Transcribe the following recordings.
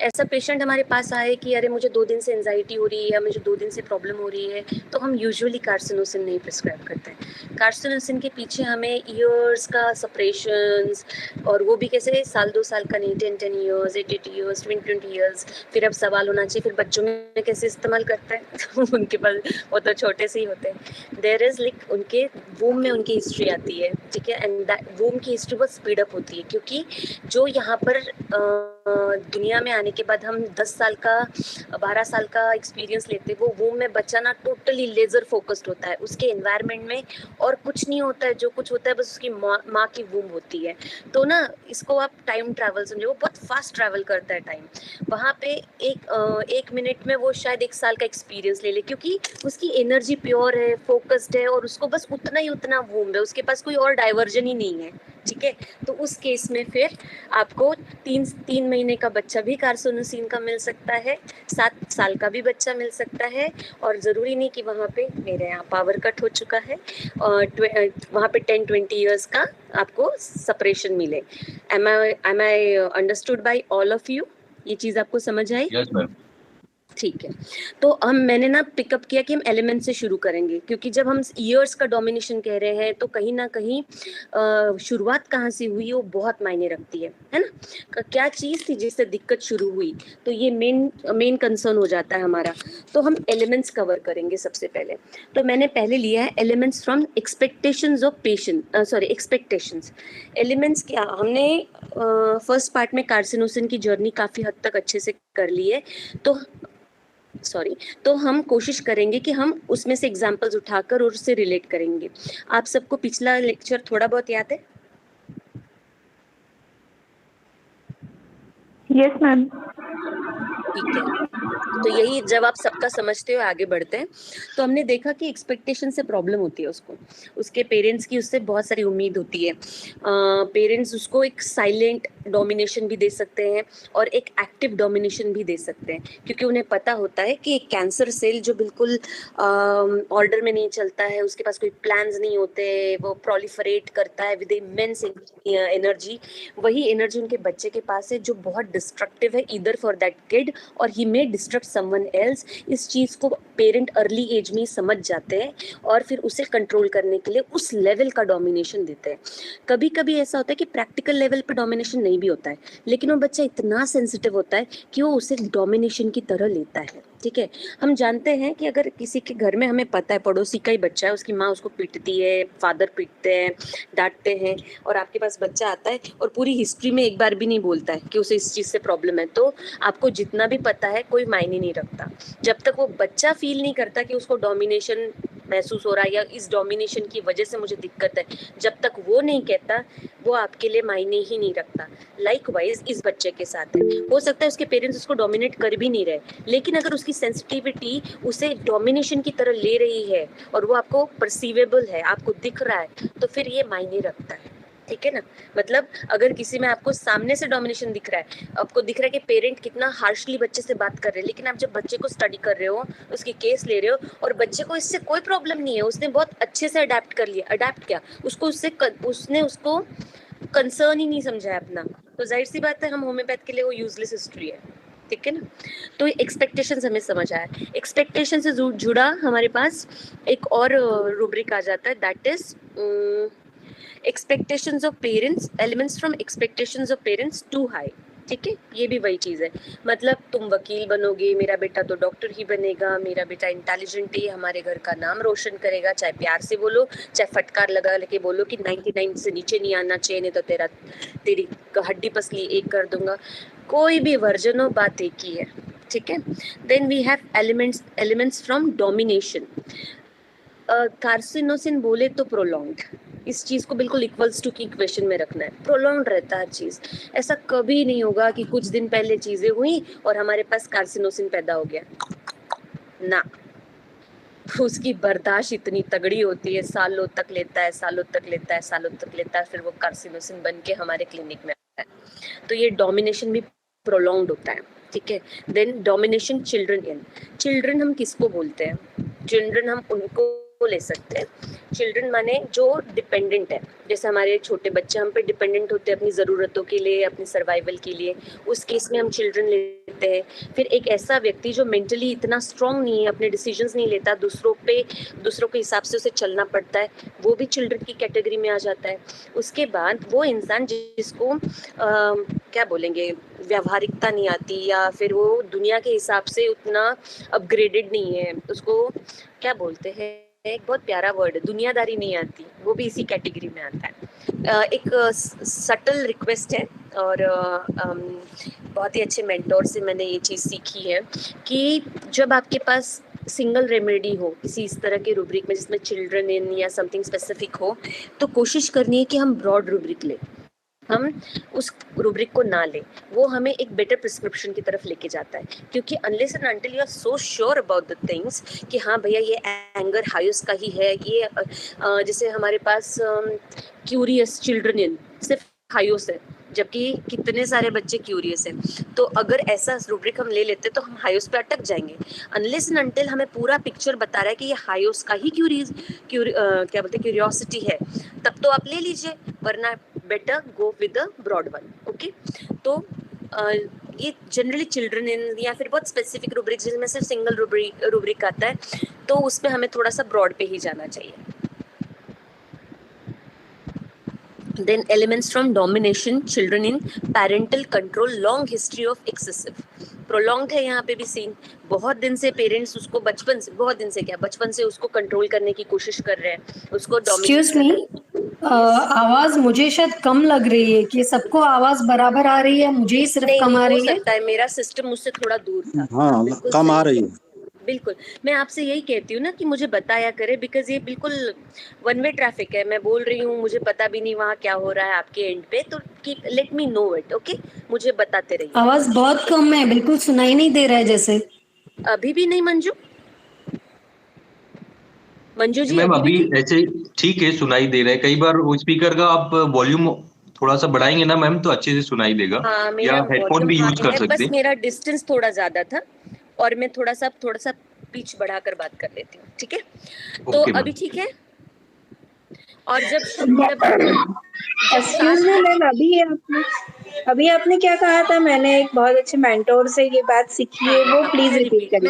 ऐसा पेशेंट हमारे पास आए कि अरे मुझे 2 दिन से एंजाइटी हो रही है या मुझे 2 दिन से प्रॉब्लम हो रही है, तो हम यूजुअली कार्सिनोसिन नहीं प्रिस्क्राइब करते हैं। कार्सिनोसिन के पीछे हमें ईयर्स का सपरेशंस, और वो भी कैसे, साल 2 साल का नहीं, 10 ईयर्स, 8 ईयर्स, 20 ईयर्स। फिर अब सवाल होना चाहिए फिर बच्चों में कैसे इस्तेमाल करता है उनके पास वो तो छोटे से ही होते हैं। देयर इज लाइक उनके वूम में उनकी हिस्ट्री आती है, ठीक है, एंड दैट वूम की हिस्ट्री बहुत स्पीड अप होती है, क्योंकि जो यहाँ पर दुनिया में आने के बाद हम 10 साल का 12 साल का एक्सपीरियंस लेते हैं, वो वूम में बच्चा ना टोटली लेजर फोकस्ड होता है, उसके एनवायरनमेंट में और कुछ नहीं होता है, जो कुछ होता है बस उसकी माँ की वूम होती है। तो ना इसको आप टाइम ट्रैवल समझो, वो बहुत फास्ट ट्रैवल करता है टाइम। वहाँ पे एक मिनट में वो शायद 1 साल का एक्सपीरियंस ले ले, क्योंकि उसकी एनर्जी प्योर है, फोकस्ड है, और उसको बस उतना ही उतना वूम है, उसके पास कोई और डाइवर्जन ही नहीं है, ठीक है। तो उस केस में फिर आपको 3 महीने का बच्चा भी कार्सिनोसिन का मिल सकता है, 7 साल का भी बच्चा मिल सकता है, और ज़रूरी नहीं कि वहाँ पे मेरे यहाँ पावर कट हो चुका है और वहाँ पे 10-20 ईयर्स का आपको सेपरेशन मिले। Am I understood by all of you? ये चीज़ आपको समझ आई? Yes ma'am. ठीक है। तो मैंने ना पिकअप किया कि हम एलिमेंट से शुरू करेंगे, क्योंकि जब हम ईयर्स का डोमिनेशन कह रहे हैं तो कहीं ना कहीं शुरुआत कहाँ से हुई वो बहुत मायने रखती है ना। क्या चीज़ थी जिससे दिक्कत शुरू हुई, तो ये मेन कंसर्न हो जाता है हमारा। तो हम एलिमेंट्स कवर करेंगे सबसे पहले। तो मैंने पहले लिया है elements from expectations of patient, sorry expectations. Elements क्या, हमने फर्स्ट पार्ट में कार्सिनोसिन की जर्नी काफ़ी हद तक अच्छे से कर ली है, तो हम कोशिश करेंगे कि हम उसमें से एग्जांपल्स उठाकर और उससे रिलेट करेंगे। आप सबको पिछला लेक्चर थोड़ा बहुत याद है? Yes ma'am. ठीक है, तो यही जब आप सबका समझते हो आगे बढ़ते हैं। तो हमने देखा कि एक्सपेक्टेशन से प्रॉब्लम होती है उसको, उसके पेरेंट्स की उससे बहुत सारी उम्मीद होती है। पेरेंट्स उसको एक साइलेंट डोमिनेशन भी दे सकते हैं और एक एक्टिव डोमिनेशन भी दे सकते हैं, क्योंकि उन्हें पता होता है कि एक कैंसर सेल जो बिल्कुल ऑर्डर में नहीं चलता है, उसके पास कोई प्लान्स नहीं होते, वो प्रोलिफरेट करता है विद इमेंस एनर्जी, वही एनर्जी उनके बच्चे के पास है जो बहुत डिस्ट्रक्टिव है ईदर फॉर दैट किड और ही मे डिस्ट्रक्ट समवन एल्स। इस चीज़ को पेरेंट अर्ली एज में समझ जाते हैं और फिर उसे कंट्रोल करने के लिए उस लेवल का डोमिनेशन देते हैं। कभी कभी ऐसा होता है कि प्रैक्टिकल लेवल पे डोमिनेशन नहीं भी होता है, लेकिन वो बच्चा इतना सेंसिटिव होता है कि वो उसे डोमिनेशन की तरह लेता है, ठीक है। हम जानते हैं कि अगर किसी के घर में, हमें पता है पड़ोसी का ही बच्चा है, उसकी माँ उसको पीटती है, फादर पीटते हैं, डांटते हैं, और आपके पास बच्चा आता है और पूरी हिस्ट्री में एक बार भी नहीं बोलता है कि उसे इस चीज़ से प्रॉब्लम है, तो आपको जितना भी पता है कोई मायने नहीं रखता। जब तक वो बच्चा फील नहीं करता कि उसको डोमिनेशन महसूस हो रहा है या इस डोमिनेशन की वजह से मुझे दिक्कत है, जब तक वो नहीं कहता, वो आपके लिए मायने ही नहीं रखता। लाइकवाइज इस बच्चे के साथ है, हो सकता है उसके पेरेंट्स उसको डोमिनेट कर भी नहीं रहे, लेकिन अगर उसकी सेंसिटिविटी उसे डोमिनेशन की तरह ले रही है और वो आपको परसीवेबल है, आपको दिख रहा है, तो फिर ये मायने रखता है, ठीक है ना। मतलब अगर किसी में आपको सामने से डोमिनेशन दिख रहा है, आपको दिख रहा है कि पेरेंट कितना हार्शली बच्चे से बात कर रहे हैं, लेकिन आप जब बच्चे को स्टडी कर रहे हो, उसकी केस ले रहे हो, और बच्चे को इससे कोई प्रॉब्लम नहीं है, उसने बहुत अच्छे से अडेप्ट कर लिया, अडेप्ट क्या, उसने उसको कंसर्न ही नहीं समझा है अपना, तो जाहिर सी बात है हम होम्योपैथ के लिए वो यूजलेस हिस्ट्री है, ठीक है ना। तो एक्सपेक्टेशंस हमें समझ आया। एक्सपेक्टेशन से जुड़ा हमारे पास एक और रूब्रिक आ जाता है, that is expectations of parents, elements from expectations of parents too high, ठीक है। ये भी वही चीज़ है, मतलब तुम वकील बनोगे, मेरा बेटा तो डॉक्टर ही बनेगा, मेरा बेटा इंटेलिजेंट है, हमारे घर का नाम रोशन करेगा, चाहे प्यार से बोलो चाहे फटकार लगा लेके बोलो कि 99 से नीचे नहीं आना चाहिए, नहीं तो तेरी हड्डी पसली एक कर दूंगा, कोई भी वर्जन हो, बात एक ही है, ठीक है। Then we have elements from domination. कार्सिनोसिन बोले तो प्रोलॉन्ग्ड, इस चीज को बिल्कुल इक्वल्स टू की इक्वेशन में रखना है, प्रोलॉन्ग्ड रहता है चीज। ऐसा कभी नहीं होगा कि कुछ दिन पहले चीजें हुई और हमारे पास कार्सिनोसिन पैदा हो गया, ना, उसकी बर्दाश्त इतनी तगड़ी होती है, सालों तक लेता है, सालों तक लेता है, सालों तक लेता है, फिर वो कार्सिनोसिन बन के हमारे क्लिनिक में आता है। तो ये डोमिनेशन भी प्रोलॉन्ग्ड होता है, ठीक है। Then domination children in, children हम किसको बोलते हैं? चिल्ड्रन हम उनको ले सकते हैं। चिल्ड्रन माने जो डिपेंडेंट है, जैसे हमारे छोटे बच्चे हम पे डिपेंडेंट होते हैं अपनी ज़रूरतों के लिए, अपनी सर्वाइवल के लिए, उस केस में हम चिल्ड्रन लेते हैं। फिर एक ऐसा व्यक्ति जो मेंटली इतना स्ट्रांग नहीं है, अपने डिसीजंस नहीं लेता, दूसरों के हिसाब से उसे चलना पड़ता है, वो भी चिल्ड्रन की कैटेगरी में आ जाता है। उसके बाद वो इंसान जिसको क्या बोलेंगे, व्यावहारिकता नहीं आती, या फिर वो दुनिया के हिसाब से उतना अपग्रेडेड नहीं है, उसको क्या बोलते हैं, एक बहुत प्यारा वर्ड है, दुनियादारी नहीं आती, वो भी इसी कैटेगरी में आता है। एक सटल रिक्वेस्ट है, और बहुत ही अच्छे मेंटोर से मैंने ये चीज़ सीखी है कि जब आपके पास सिंगल रेमेडी हो किसी इस तरह के रूब्रिक में जिसमें चिल्ड्रन इन या समथिंग स्पेसिफिक हो, तो कोशिश करनी है कि हम ब्रॉड रूब्रिक लें, हम उस रूब्रिक को ना लें, वो हमें एक बेटर प्रिस्क्रिप्शन की तरफ लेके जाता है। क्योंकि unless and until you are so sure about the things कि हाँ भैया ये एंगर हाइस का ही है, ये जैसे हमारे पास क्यूरियस चिल्ड्रन इन सिर्फ हाइस है, जबकि कितने सारे बच्चे क्यूरियस हैं। तो अगर ऐसा रूब्रिक हम ले लेते तो हम हाइस पे अटक जाएंगे। अनलेस एंड अंटिल हमें पूरा पिक्चर बता रहा है कि ये हाइस का ही क्या बोलते हैं क्यूरियोसिटी है, तब तो आप ले लीजिए, वरना better go with the broad one. Okay, तो ये जनरली चिल्ड्रन इन या फिर बहुत स्पेसिफिक रूब्रिक जिसमें सिर्फ सिंगल रूब्रिक आता है, तो उसमें हमें थोड़ा सा ब्रॉड पे ही जाना चाहिए। Then elements from domination, children in parental control, long history of excessive, prolonged है यहाँ पे भी सीन, बहुत दिन से पेरेंट्स उसको बचपन से उसको कंट्रोल करने की कोशिश कर रहे हैं, उसको Excuse me, आवाज मुझे शायद कम लग रही है, कि सबको आवाज बराबर आ रही है, मुझे ही सिर्फ कम आ रही है। हो सकता है मेरा सिस्टम मुझसे थोड़ा दूर था। हाँ, कम आ रही है। बिल्कुल, मैं आपसे यही कहती हूँ ना कि मुझे बताया करे, बिकॉज ये बिल्कुल वन वे ट्रैफिक है, मैं बोल रही हूँ, मुझे पता भी नहीं वहाँ क्या हो रहा है आपके एंड पे, तो let me know it. Okay, मुझे बताते रहिए। आवाज बहुत कम है, बिल्कुल सुनाई नहीं दे रहा है जैसे। अभी भी नहीं मंजू जी? मैम अभी ऐसे ठीक है, सुनाई दे रहा है। कई बार वो स्पीकर का आप वॉल्यूम थोड़ा सा बढ़ाएंगे ना मैम, तो अच्छे से सुनाई देगा। हाँ, या हेडफोन भी यूज कर सकते हैं, बस मेरा डिस्टेंस थोड़ा ज्यादा था, और मैं थोड़ा सा पिच बढ़ाकर बात कर लेती हूँ, ठीक है? तो अभी ठीक है? और एक्सक्यूज मी मैम, अभी आपने क्या कहा था? मैंने एक बहुत अच्छे मेंटोर से ये बात सीखी है, वो प्लीज रिपीट करिए।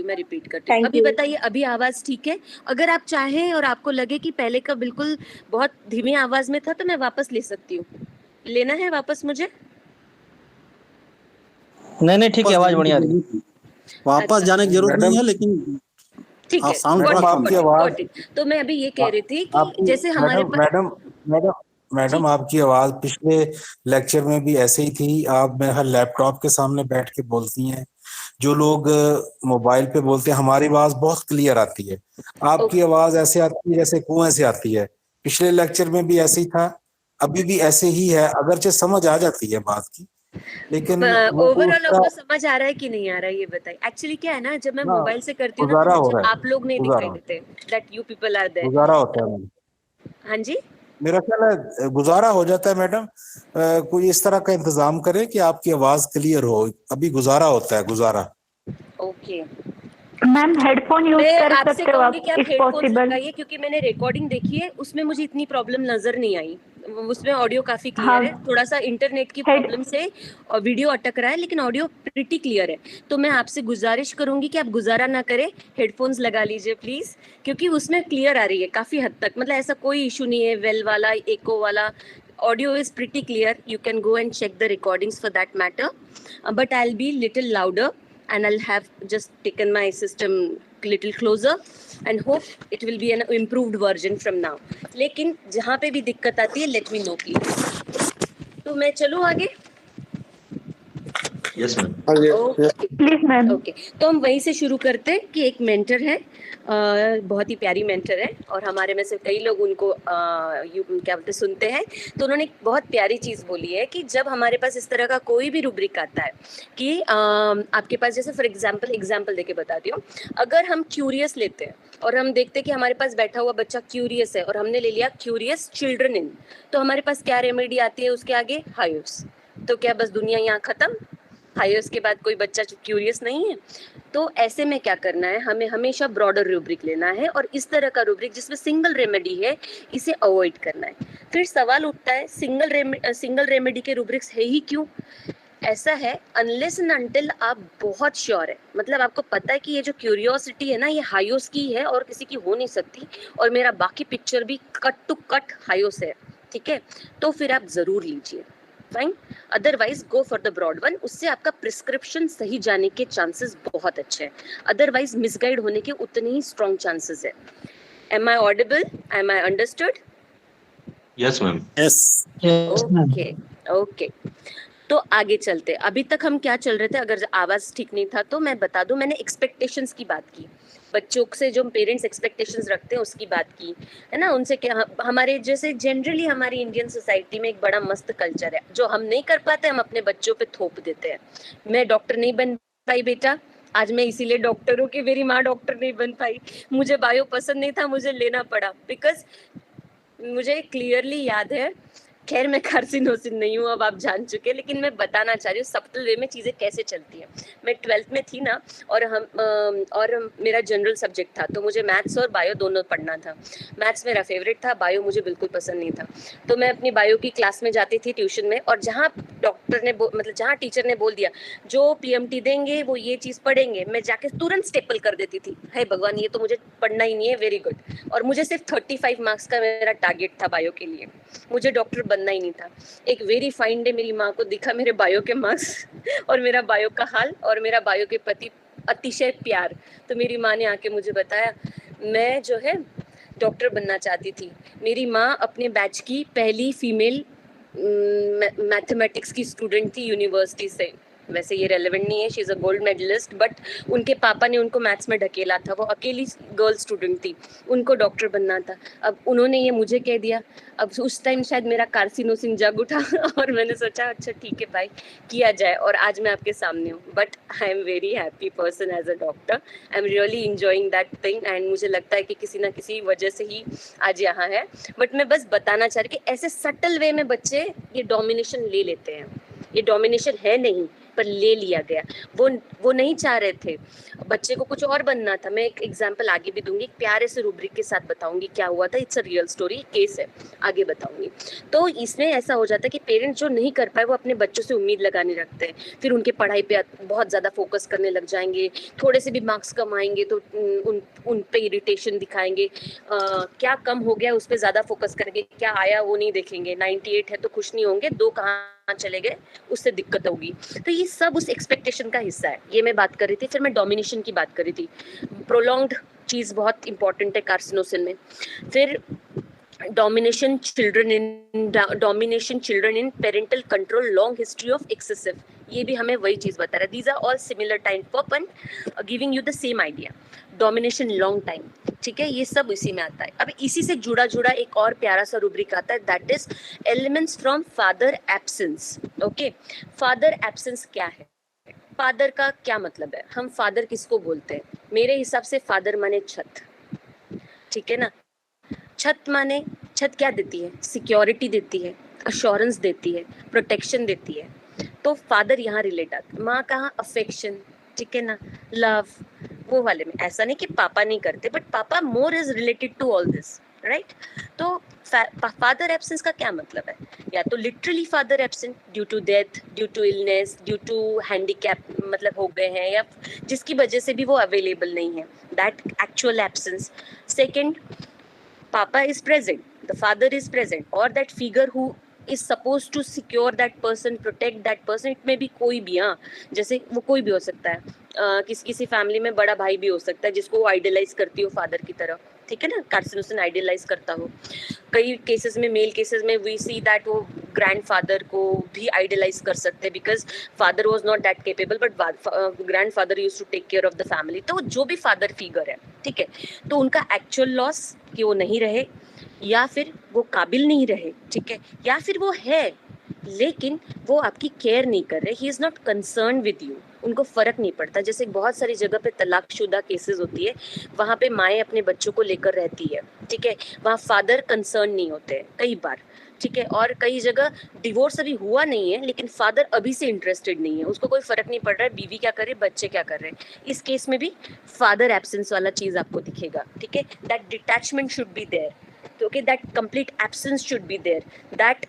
मैं रिपीट करती हूँ। अभी बताइए, अभी आवाज ठीक है? अगर आप चाहें और आपको लगे कि पहले का बिल्कुल बहुत धीमी आवाज में था, तो मैं वापस ले सकती हूँ। लेना है वापस मुझे? नहीं ठीक है, आवाज बढ़िया रही। वापस जाने की जरूरत नहीं है, लेकिन ठीक है, साउंड आपकी आवाज। तो मैं अभी ये कह रही थी कि जैसे हमारे मैडम आपकी आवाज पिछले लेक्चर में भी ऐसे ही थी। आप मेरे ख्याल लैपटॉप के सामने बैठ के बोलती हैं, जो लोग मोबाइल पे बोलते हैं हमारी आवाज बहुत क्लियर आती है, आपकी आवाज ऐसे आती है जैसे कुएं से आती है। पिछले लेक्चर में भी ऐसे ही था, अभी भी ऐसे ही है, अगरचे समझ आ जाती है बात की, लेकिन ओवरऑल आपको समझ आ रहा है कि नहीं आ रहा है, ये बताइए। एक्चुअली क्या है ना, जब मैं मोबाइल से करती हूँ ना, तो आप लोग नहीं दिखाई देते, that you people are there. गुजारा होता है। हाँ जी, मेरा ख्याल है गुजारा हो जाता है मैडम। कोई इस तरह का इंतजाम करे कि आपकी आवाज क्लियर हो। अभी गुजारा होता है, गुजारा। ओके मैम, हेडफोन यूज कर सकते हो आप इफ पॉसिबल, क्योंकि मैंने रिकॉर्डिंग देखी है, उसमें मुझे इतनी प्रॉब्लम नजर नहीं आई, उसमें ऑडियो काफी क्लियर है। थोड़ा सा इंटरनेट की प्रॉब्लम से और वीडियो अटक रहा है, लेकिन ऑडियो प्रिटी क्लियर है। तो मैं आपसे गुजारिश करूंगी कि आप गुजारा ना करें, हेडफोन्स लगा लीजिए प्लीज, क्योंकि उसमें क्लियर आ रही है काफी हद तक, मतलब ऐसा कोई इशू नहीं है, वेल वाला, एको वाला, audio is pretty clear. You can go and check the recordings for that matter, but I'll be little louder and I'll have just taken my system little closer and hope it will be an improved version from now. लेकिन जहाँ पे भी दिक्कत आती है, let me know please. तो मैं चलूँ आगे? Yes ma'am. Please ma'am. Okay, तो हम वहीं से शुरू करते हैं कि एक मेंटर है, बहुत ही प्यारी मेंटर है, और हमारे में से कई लोग उनको क्या बोलते सुनते हैं। तो उन्होंने बहुत प्यारी चीज़ बोली है कि जब हमारे पास इस तरह का कोई भी रूब्रिक आता है कि आपके पास, जैसे फॉर एग्जाम्पल देके बताती हूँ, अगर हम क्यूरियस लेते हैं और हम देखते हैं कि हमारे पास बैठा हुआ बच्चा क्यूरियस है और हमने ले लिया क्यूरियस चिल्ड्रन इन, तो हमारे पास क्या रेमेडी आती है उसके आगे? हाइस। तो क्या बस दुनिया यहाँ खत्म? हाईओस के बाद कोई बच्चा क्यूरियस नहीं है। तो ऐसे में क्या करना है, हमें हमेशा ब्रॉडर रूब्रिक लेना है और इस तरह का रूब्रिक जिसमें सिंगल रेमेडी है इसे अवॉइड करना है। फिर सवाल उठता है सिंगल रेमेडी के रूब्रिक्स है ही क्यों? ऐसा है, अनलेस एंड अनटिल आप बहुत श्योर है, मतलब आपको पता है कि ये जो क्यूरियोसिटी है ना ये हाईओस की है और किसी की हो नहीं सकती, और मेरा बाकी पिक्चर भी कट टू कट हाईओस है, ठीक है, तो फिर आप जरूर लीजिए, fine. Otherwise go for the broad one, उससे आपका प्रिस्क्रिप्शन सही जाने के चांसेस बहुत अच्छे हैं, अदरवाइज मिसगाइड होने के उतने ही स्ट्रॉन्ग चांसेस है। Am I audible? Am I understood? Yes ma'am. Yes. Okay okay, तो आगे चलते। अभी तक हम क्या चल रहे थे, अगर आवाज ठीक नहीं था तो मैं बता दूं, मैंने एक्सपेक्टेशंस की बात की, बच्चों से जो पेरेंट्स एक्सपेक्टेशंस रखते हैं उसकी बात की, है ना। उनसे क्या, हमारे जैसे जनरली हमारी इंडियन सोसाइटी में एक बड़ा मस्त कल्चर है, जो हम नहीं कर पाते हम अपने बच्चों पे थोप देते हैं। मैं डॉक्टर नहीं बन पाई बेटा, आज मैं इसीलिए डॉक्टर हूँ कि मेरी माँ डॉक्टर नहीं बन पाई, मुझे बायो पसंद नहीं था, मुझे लेना पड़ा, बिकॉज मुझे क्लियरली याद है, खैर मैं कार्सिनोसिन नहीं हूँ, अब आप जान चुके, लेकिन मैं बताना चाह रही हूँ सब्टल वे में चीजें कैसे चलती हैं। मैं 12th में थी ना, और मेरा जनरल सब्जेक्ट था, तो मुझे मैथ्स और बायो दोनों पढ़ना था। मैथ्स मेरा फेवरेट था, बायो मुझे बिल्कुल पसंद नहीं था। तो मैं अपनी बायो की क्लास में जाती थी ट्यूशन में, और जहाँ डॉक्टर ने मतलब जहाँ टीचर ने बोल दिया जो PMT देंगे वो ये चीज पढ़ेंगे, मैं जाके तुरंत स्टेपल कर देती थी, हे भगवान ये तो मुझे पढ़ना ही नहीं है, वेरी गुड। और मुझे सिर्फ 35 मार्क्स का मेरा टारगेट था बायो के लिए, मुझे डॉक्टर बनना ही नहीं था। एक वेरी फाइन डे मेरी माँ को दिखा मेरे बायो के मार्क्स और मेरा बायो का हाल और मेरा बायो के प्रति अतिशय प्यार, तो मेरी माँ ने आके मुझे बताया मैं जो है डॉक्टर बनना चाहती थी। मेरी माँ अपने बैच की पहली फीमेल मैथमेटिक्स की स्टूडेंट थी यूनिवर्सिटी से, वैसे ये रेलेवेंट नहीं है, she is a gold medalist, but उनके पापा ने उनको मैथ्स में ढकेला था, वो अकेली गर्ल स्टूडेंट थी, उनको डॉक्टर बनना था। अब उन्होंने ये मुझे कह दिया, अब उस टाइम शायद मेरा कार्सिनोसिन जग उठा और मैंने सोचा अच्छा ठीक है भाई किया जाए, और आज मैं आपके सामने हूँ। But I am very happy person as a doctor, I am really enjoying that thing, and मुझे लगता है कि किसी ना किसी वजह से ही आज यहाँ है। बट मैं बस बताना चाह रही कि ऐसे सटल वे में बच्चे ये डोमिनेशन ले लेते हैं, ये डोमिनेशन है नहीं पर ले लिया गया, वो नहीं चाह रहे थे, बच्चे को कुछ और बनना था। मैं एक एग्जांपल आगे भी दूंगी, प्यारे से रूब्रिक के साथ बताऊंगी क्या हुआ था, it's a real story, case है, आगे बताऊंगी। तो इसमें ऐसा हो जाता है कि पेरेंट्स जो नहीं कर पाए वो अपने बच्चों से उम्मीद लगाने रखते हैं, फिर उनके पढ़ाई पे बहुत ज्यादा फोकस करने लग जाएंगे, थोड़े से भी मार्क्स कम आएंगे तो उन पे इरिटेशन दिखाएंगे, क्या कम हो गया उस पर ज्यादा फोकस करेंगे, क्या आया वो नहीं देखेंगे, 98 है तो खुश नहीं होंगे, 2 कहाँ चले गए उससे दिक्कत होगी। तो ये सब उस एक्सपेक्टेशन का हिस्सा है, ये मैं बात कर रही थी। फिर मैं डोमिनेशन की बात कर रही थी, प्रोलॉन्ग्ड चीज बहुत इंपॉर्टेंट है कार्सिनोसिन में। फिर domination children in parental control, long history of excessive, ये भी हमें वही चीज बता रहा है। These are all similar type of and giving you the same idea. Domination long time, ठीक है, ये सब इसी में आता है। अब इसी से जुड़ा एक और प्यारा सा रूब्रिक आता है, that is elements from father absence. Okay, father absence क्या है, फादर का क्या मतलब है, हम फादर किसको बोलते हैं? मेरे हिसाब से फादर माने छत, ठीक है ना। छत माने, छत क्या देती है? सिक्योरिटी देती है, अश्योरेंस देती है, प्रोटेक्शन देती है। तो फादर यहाँ रिलेट आता है। माँ कहाँ? अफेक्शन, ठीक है ना, लव, वो वाले में। ऐसा नहीं कि पापा नहीं करते, बट पापा more is related to all this, right. तो फादर एब्सेंस का क्या मतलब है? या तो literally father absent due to death, due to illness, due to handicap मतलब हो गए हैं, या जिसकी वजह से भी वो अवेलेबल नहीं है, that actual absence. Second, Papa is present, the father is present, or that figure who is supposed to secure that person, protect that person. It may be कोई भी, हाँ, जैसे वो कोई भी हो सकता है, किसी फैमिली में बड़ा भाई भी हो सकता है जिसको वो आइडियलाइज करती हो फादर की तरह, ठीक है ना, कार्सिनोसिन आइडियलाइज करता हो। कई केसेस में, मेल केसेस में वी सी दैट वो ग्रैंडफादर को भी आइडियलाइज कर सकते हैं, because father was not that capable, but grandfather used to take care of the family. तो जो भी फादर फिगर है, ठीक है, तो उनका एक्चुअल लॉस कि वो नहीं रहे, या फिर वो काबिल नहीं रहे, ठीक है, या फिर वो है लेकिन वो आपकी केयर नहीं कर रहे, he is not concern with you, उनको फर्क नहीं पड़ता। जैसे बहुत सारी जगह पे तलाकशुदा केसेस होती है, वहाँ पे माएँ अपने बच्चों को लेकर रहती है, ठीक है, वहाँ फादर कंसर्न नहीं होते हैं कई बार, ठीक है। और कई जगह डिवोर्स अभी हुआ नहीं है लेकिन फादर अभी से इंटरेस्टेड नहीं है, उसको कोई फर्क नहीं पड़ रहा है बीवी क्या कर रही है, बच्चे क्या कर रहे हैं। इस केस में भी फादर एब्सेंस वाला चीज आपको दिखेगा, ठीक है। That detachment should be there, okay, that complete absence should be there, that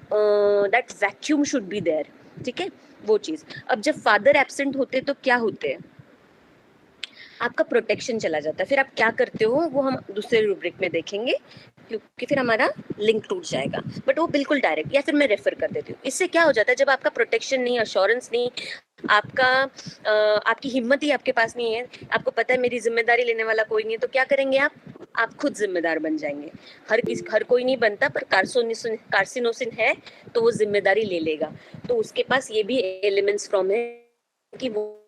vacuum should be there, ठीक है, वो चीज। अब जब फादर एब्सेंट होते तो क्या होते हैं, आपका प्रोटेक्शन चला जाता है। फिर आप क्या करते हो वो हम दूसरे रूब्रिक में देखेंगे क्योंकि फिर हमारा लिंक टूट जाएगा, बट वो बिल्कुल डायरेक्ट, या फिर मैं रेफर कर देती हूँ। इससे क्या हो जाता है, जब आपका प्रोटेक्शन नहीं, अश्योरेंस नहीं, आपका आपकी हिम्मत ही आपके पास नहीं है, आपको पता है मेरी जिम्मेदारी लेने वाला कोई नहीं है, तो क्या करेंगे आप खुद जिम्मेदार बन जाएंगे। हर कोई नहीं बनता, पर कार्सिनोसिन है तो वो जिम्मेदारी ले लेगा। तो उसके पास ये भी एलिमेंट्स फ्रॉम है कि वो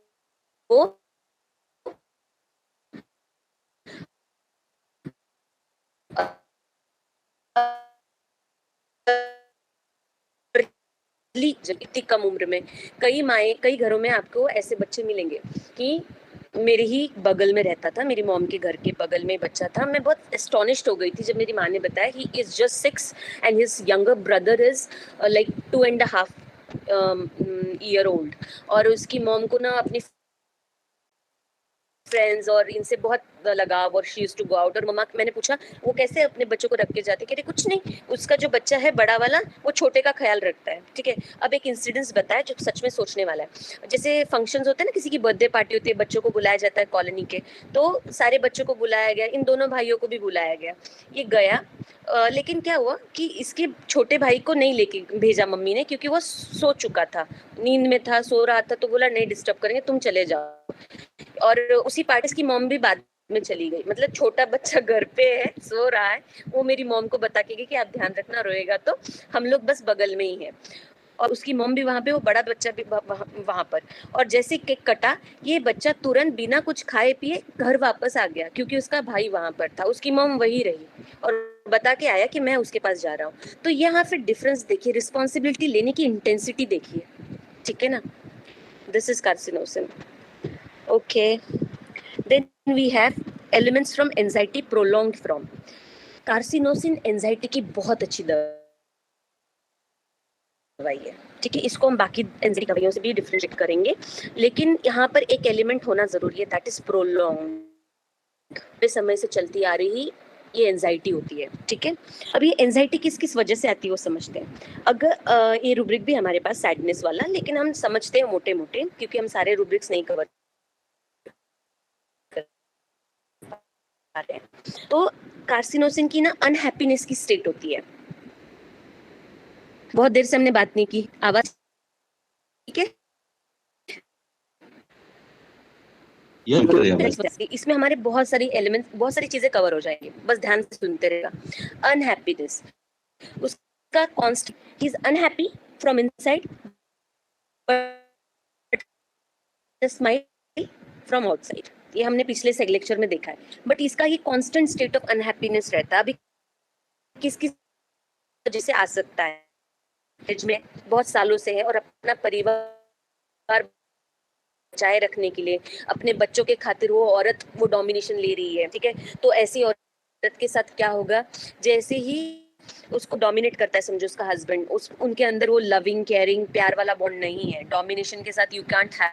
इतनी कम उम्र में, कई घरों में आपको ऐसे बच्चे मिलेंगे कि मेरे ही बगल में रहता था, मेरी मॉम के घर के बगल में बच्चा था। मैं बहुत एस्टोनिश्ड हो गई थी जब मेरी माँ ने बताया he is just 6 and his younger brother is like 2.5 year old. और उसकी मॉम को ना अपनी फ्रेंड्स और इनसे बहुत लगाव, और she used to go out. और मम्मा, मैंने पूछा वो कैसे अपने बच्चों को रख के जाते, कह रहे कुछ नहीं, उसका जो बच्चा है बड़ा वाला वो छोटे का ख्याल रखता है, ठीक है। अब एक इंसिडेंस बताया जो सच में सोचने वाला है। जैसे फंक्शंस होते हैं ना, किसी की बर्थडे पार्टी होती है, बच्चों को बुलाया जाता है कॉलोनी के, तो सारे बच्चों को बुलाया गया, इन दोनों भाइयों को भी बुलाया गया। ये गया लेकिन क्या हुआ कि इसके छोटे भाई को नहीं लेके भेजा मम्मी ने, क्योंकि वो सो चुका था, नींद में था, सो रहा था, तो बोला नहीं डिस्टर्ब करेंगे, तुम चले जाओ। और उसी पार्टी की मॉम भी बाद में चली गई। मतलब छोटा बच्चा घर पे है, सो रहा है, वो मेरी मॉम को बता के गई कि आप ध्यान रखना, रोएगा तो, हम लोग बस बगल में ही है। और उसकी मॉम भी वहां पे, वो बड़ा बच्चा भी वहां पर। और जैसे केक कटा, ये बच्चा तुरंत बिना कुछ खाए पिए घर वापस आ गया, क्योंकि उसका भाई वहां पर था, उसकी मॉम वही रही और बता के आया कि मैं उसके पास जा रहा हूँ। तो यहाँ फिर डिफरेंस देखिए, रिस्पॉन्सिबिलिटी लेने की इंटेंसिटी देखिए, ठीक है ना। This is carcinosin. Okay, then we have elements from anxiety prolonged from. Carcinosin anxiety की बहुत अच्छी दवाई है, ठीक है। इसको हम बाकी एंजाइटी दवाइयों से भी डिफरेंशिएट करेंगे, लेकिन यहाँ पर एक एलिमेंट होना जरूरी है, दैट इज प्रोलॉन्ग। समय से चलती आ रही ये एंजाइटी होती है, ठीक है। अब ये एंजाइटी किस किस वजह से आती है वो समझते हैं। अगर ये रूब्रिक भी हमारे पास सैडनेस वाला, लेकिन हम समझते हैं मोटे मोटे, क्योंकि हम सारे रूब्रिक्स नहीं कवर। तो कार्सिनोसिन की ना अनहैप्पीनेस की स्टेट होती है। बहुत देर से हमने बात नहीं की, आवाज ठीक है। इसमें हमारे बहुत सारी एलिमेंट्स, बहुत सारी चीजें कवर हो जाएंगी, बस ध्यान से सुनते रहेगा। अनहैप्पीनेस, उसका constant, he is unhappy from inside but smile from outside. ये हमने पिछले लेक्चर में देखा है, बट इसका ही कांस्टेंट स्टेट ऑफ अनहैप्पीनेस रहता है। अभी किस वजह से आ सकता है, में बहुत सालों से है और अपना परिवार बचाए रखने के लिए, अपने बच्चों के खातिर वो औरत वो डोमिनेशन ले रही है, ठीक है। तो ऐसी औरत के साथ क्या होगा, जैसे ही उसको डोमिनेट करता है, समझो उसका हस्बैंड, उनके अंदर वो लविंग केयरिंग प्यार वाला बॉन्ड नहीं है। डोमिनेशन के साथ you can't have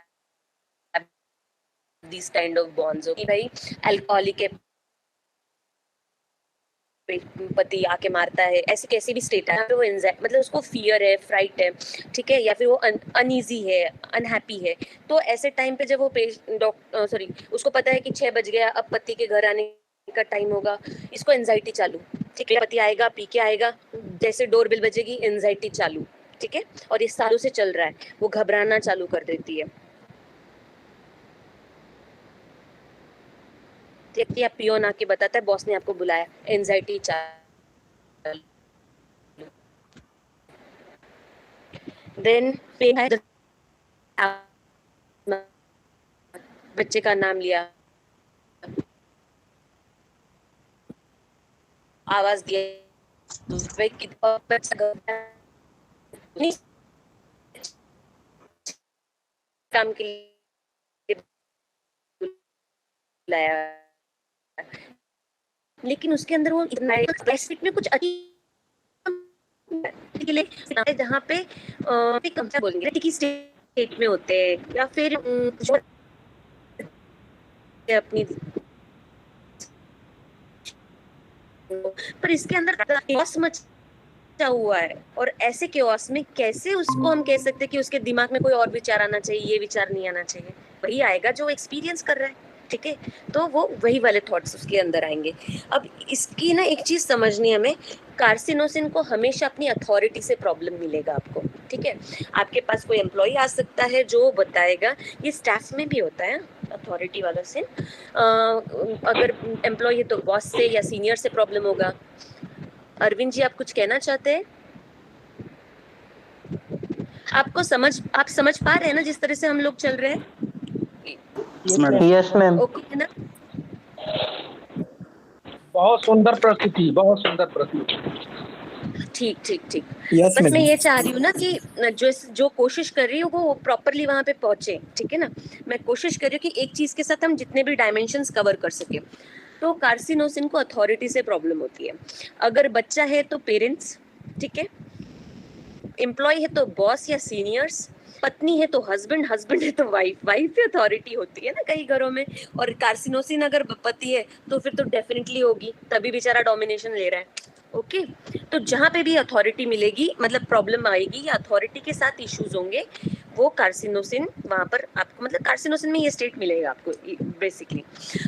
these kind of bonds, okay भाई। अल्कोहलिक है, पति आके मारता है, ऐसे कैसे भी स्टेट है तो वो मतलब उसको फियर है, फ्राइट है, ठीक है, या फिर वो अनईजी है, अनहैप्पी है। तो ऐसे टाइम पे जब वो उसको पता है कि 6 बज गया, अब पति के घर आने का टाइम होगा, इसको एंजाइटी चालू, ठीक है। पति आएगा, पी के आएगा, जैसे डोरबेल बजेगी एंजाइटी चालू, ठीक है। और ये सालों से चल रहा है, वो घबराना चालू कर देती है। या पियोन आके बताता है बॉस ने आपको बुलाया, एंजाइटी चालू। देन बच्चे का नाम लिया, आवाज दिया, काम के लिए बुलाया, लेकिन उसके अंदर वो में कुछ अच्छी के लिए जहाँ पे कम से बोलेंगे की स्टेट में होते हैं या फिर अपनी, पर इसके अंदर chaos मचा हुआ है और ऐसे chaos में कैसे उसको हम कह सकते हैं कि उसके दिमाग में कोई और विचार आना चाहिए, ये विचार नहीं आना चाहिए, वही आएगा जो एक्सपीरियंस कर रहा है, ठीक है। तो वो वही वाले थॉट्स उसके अंदर आएंगे। अब इसकी ना एक चीज समझनी है हमें, कार्सिनोसिन को हमेशा अपनी अथॉरिटी से प्रॉब्लम मिलेगा आपको, ठीक है। आपके पास कोई एम्प्लॉय आ सकता है जो बताएगा, ये स्टाफ में भी होता है अथॉरिटी वाला सिन, अगर एम्प्लॉय है तो बॉस से या सीनियर से प्रॉब्लम होगा। अरविंद जी, आप कुछ कहना चाहते हैं? आप समझ पा रहे हैं ना जिस तरह से हम लोग चल रहे हैं? Yes ma'am. ओके है ना? बहुत सुंदर प्रस्तुति, बहुत सुंदर प्रस्तुति। ठीक ठीक ठीक। Yes, बस मैं madam. ये चाह रही हूँ ना कि जो कोशिश कर रही हूँ वो प्रॉपरली वहां पे पहुंचे, ठीक है ना। मैं कोशिश कर रही हूँ कि एक चीज के साथ हम जितने भी डायमेंशंस कवर कर सके। तो कार्सिनोसिन को अथॉरिटी से प्रॉब्लम होती है। अगर बच्चा है तो पेरेंट्स, ठीक है, एम्प्लॉय है तो बॉस या सीनियर्स, पत्नी है तो हस्बैंड, हस्बैंड है तो वाइफ, वाइफ भी अथॉरिटी होती है ना कई घरों में। और कार्सिनोसिन अगर पति है तो फिर तो डेफिनेटली होगी, तभी बेचारा डोमिनेशन ले रहा है। ओके, तो जहां पे भी अथॉरिटी मिलेगी, मतलब प्रॉब्लम आएगी या अथॉरिटी के साथ इश्यूज होंगे, वो कार्सिनोसिन वहां पर आपको, मतलब कार्सिनोसिन में ये स्टेट मिलेगा आपको बेसिकली।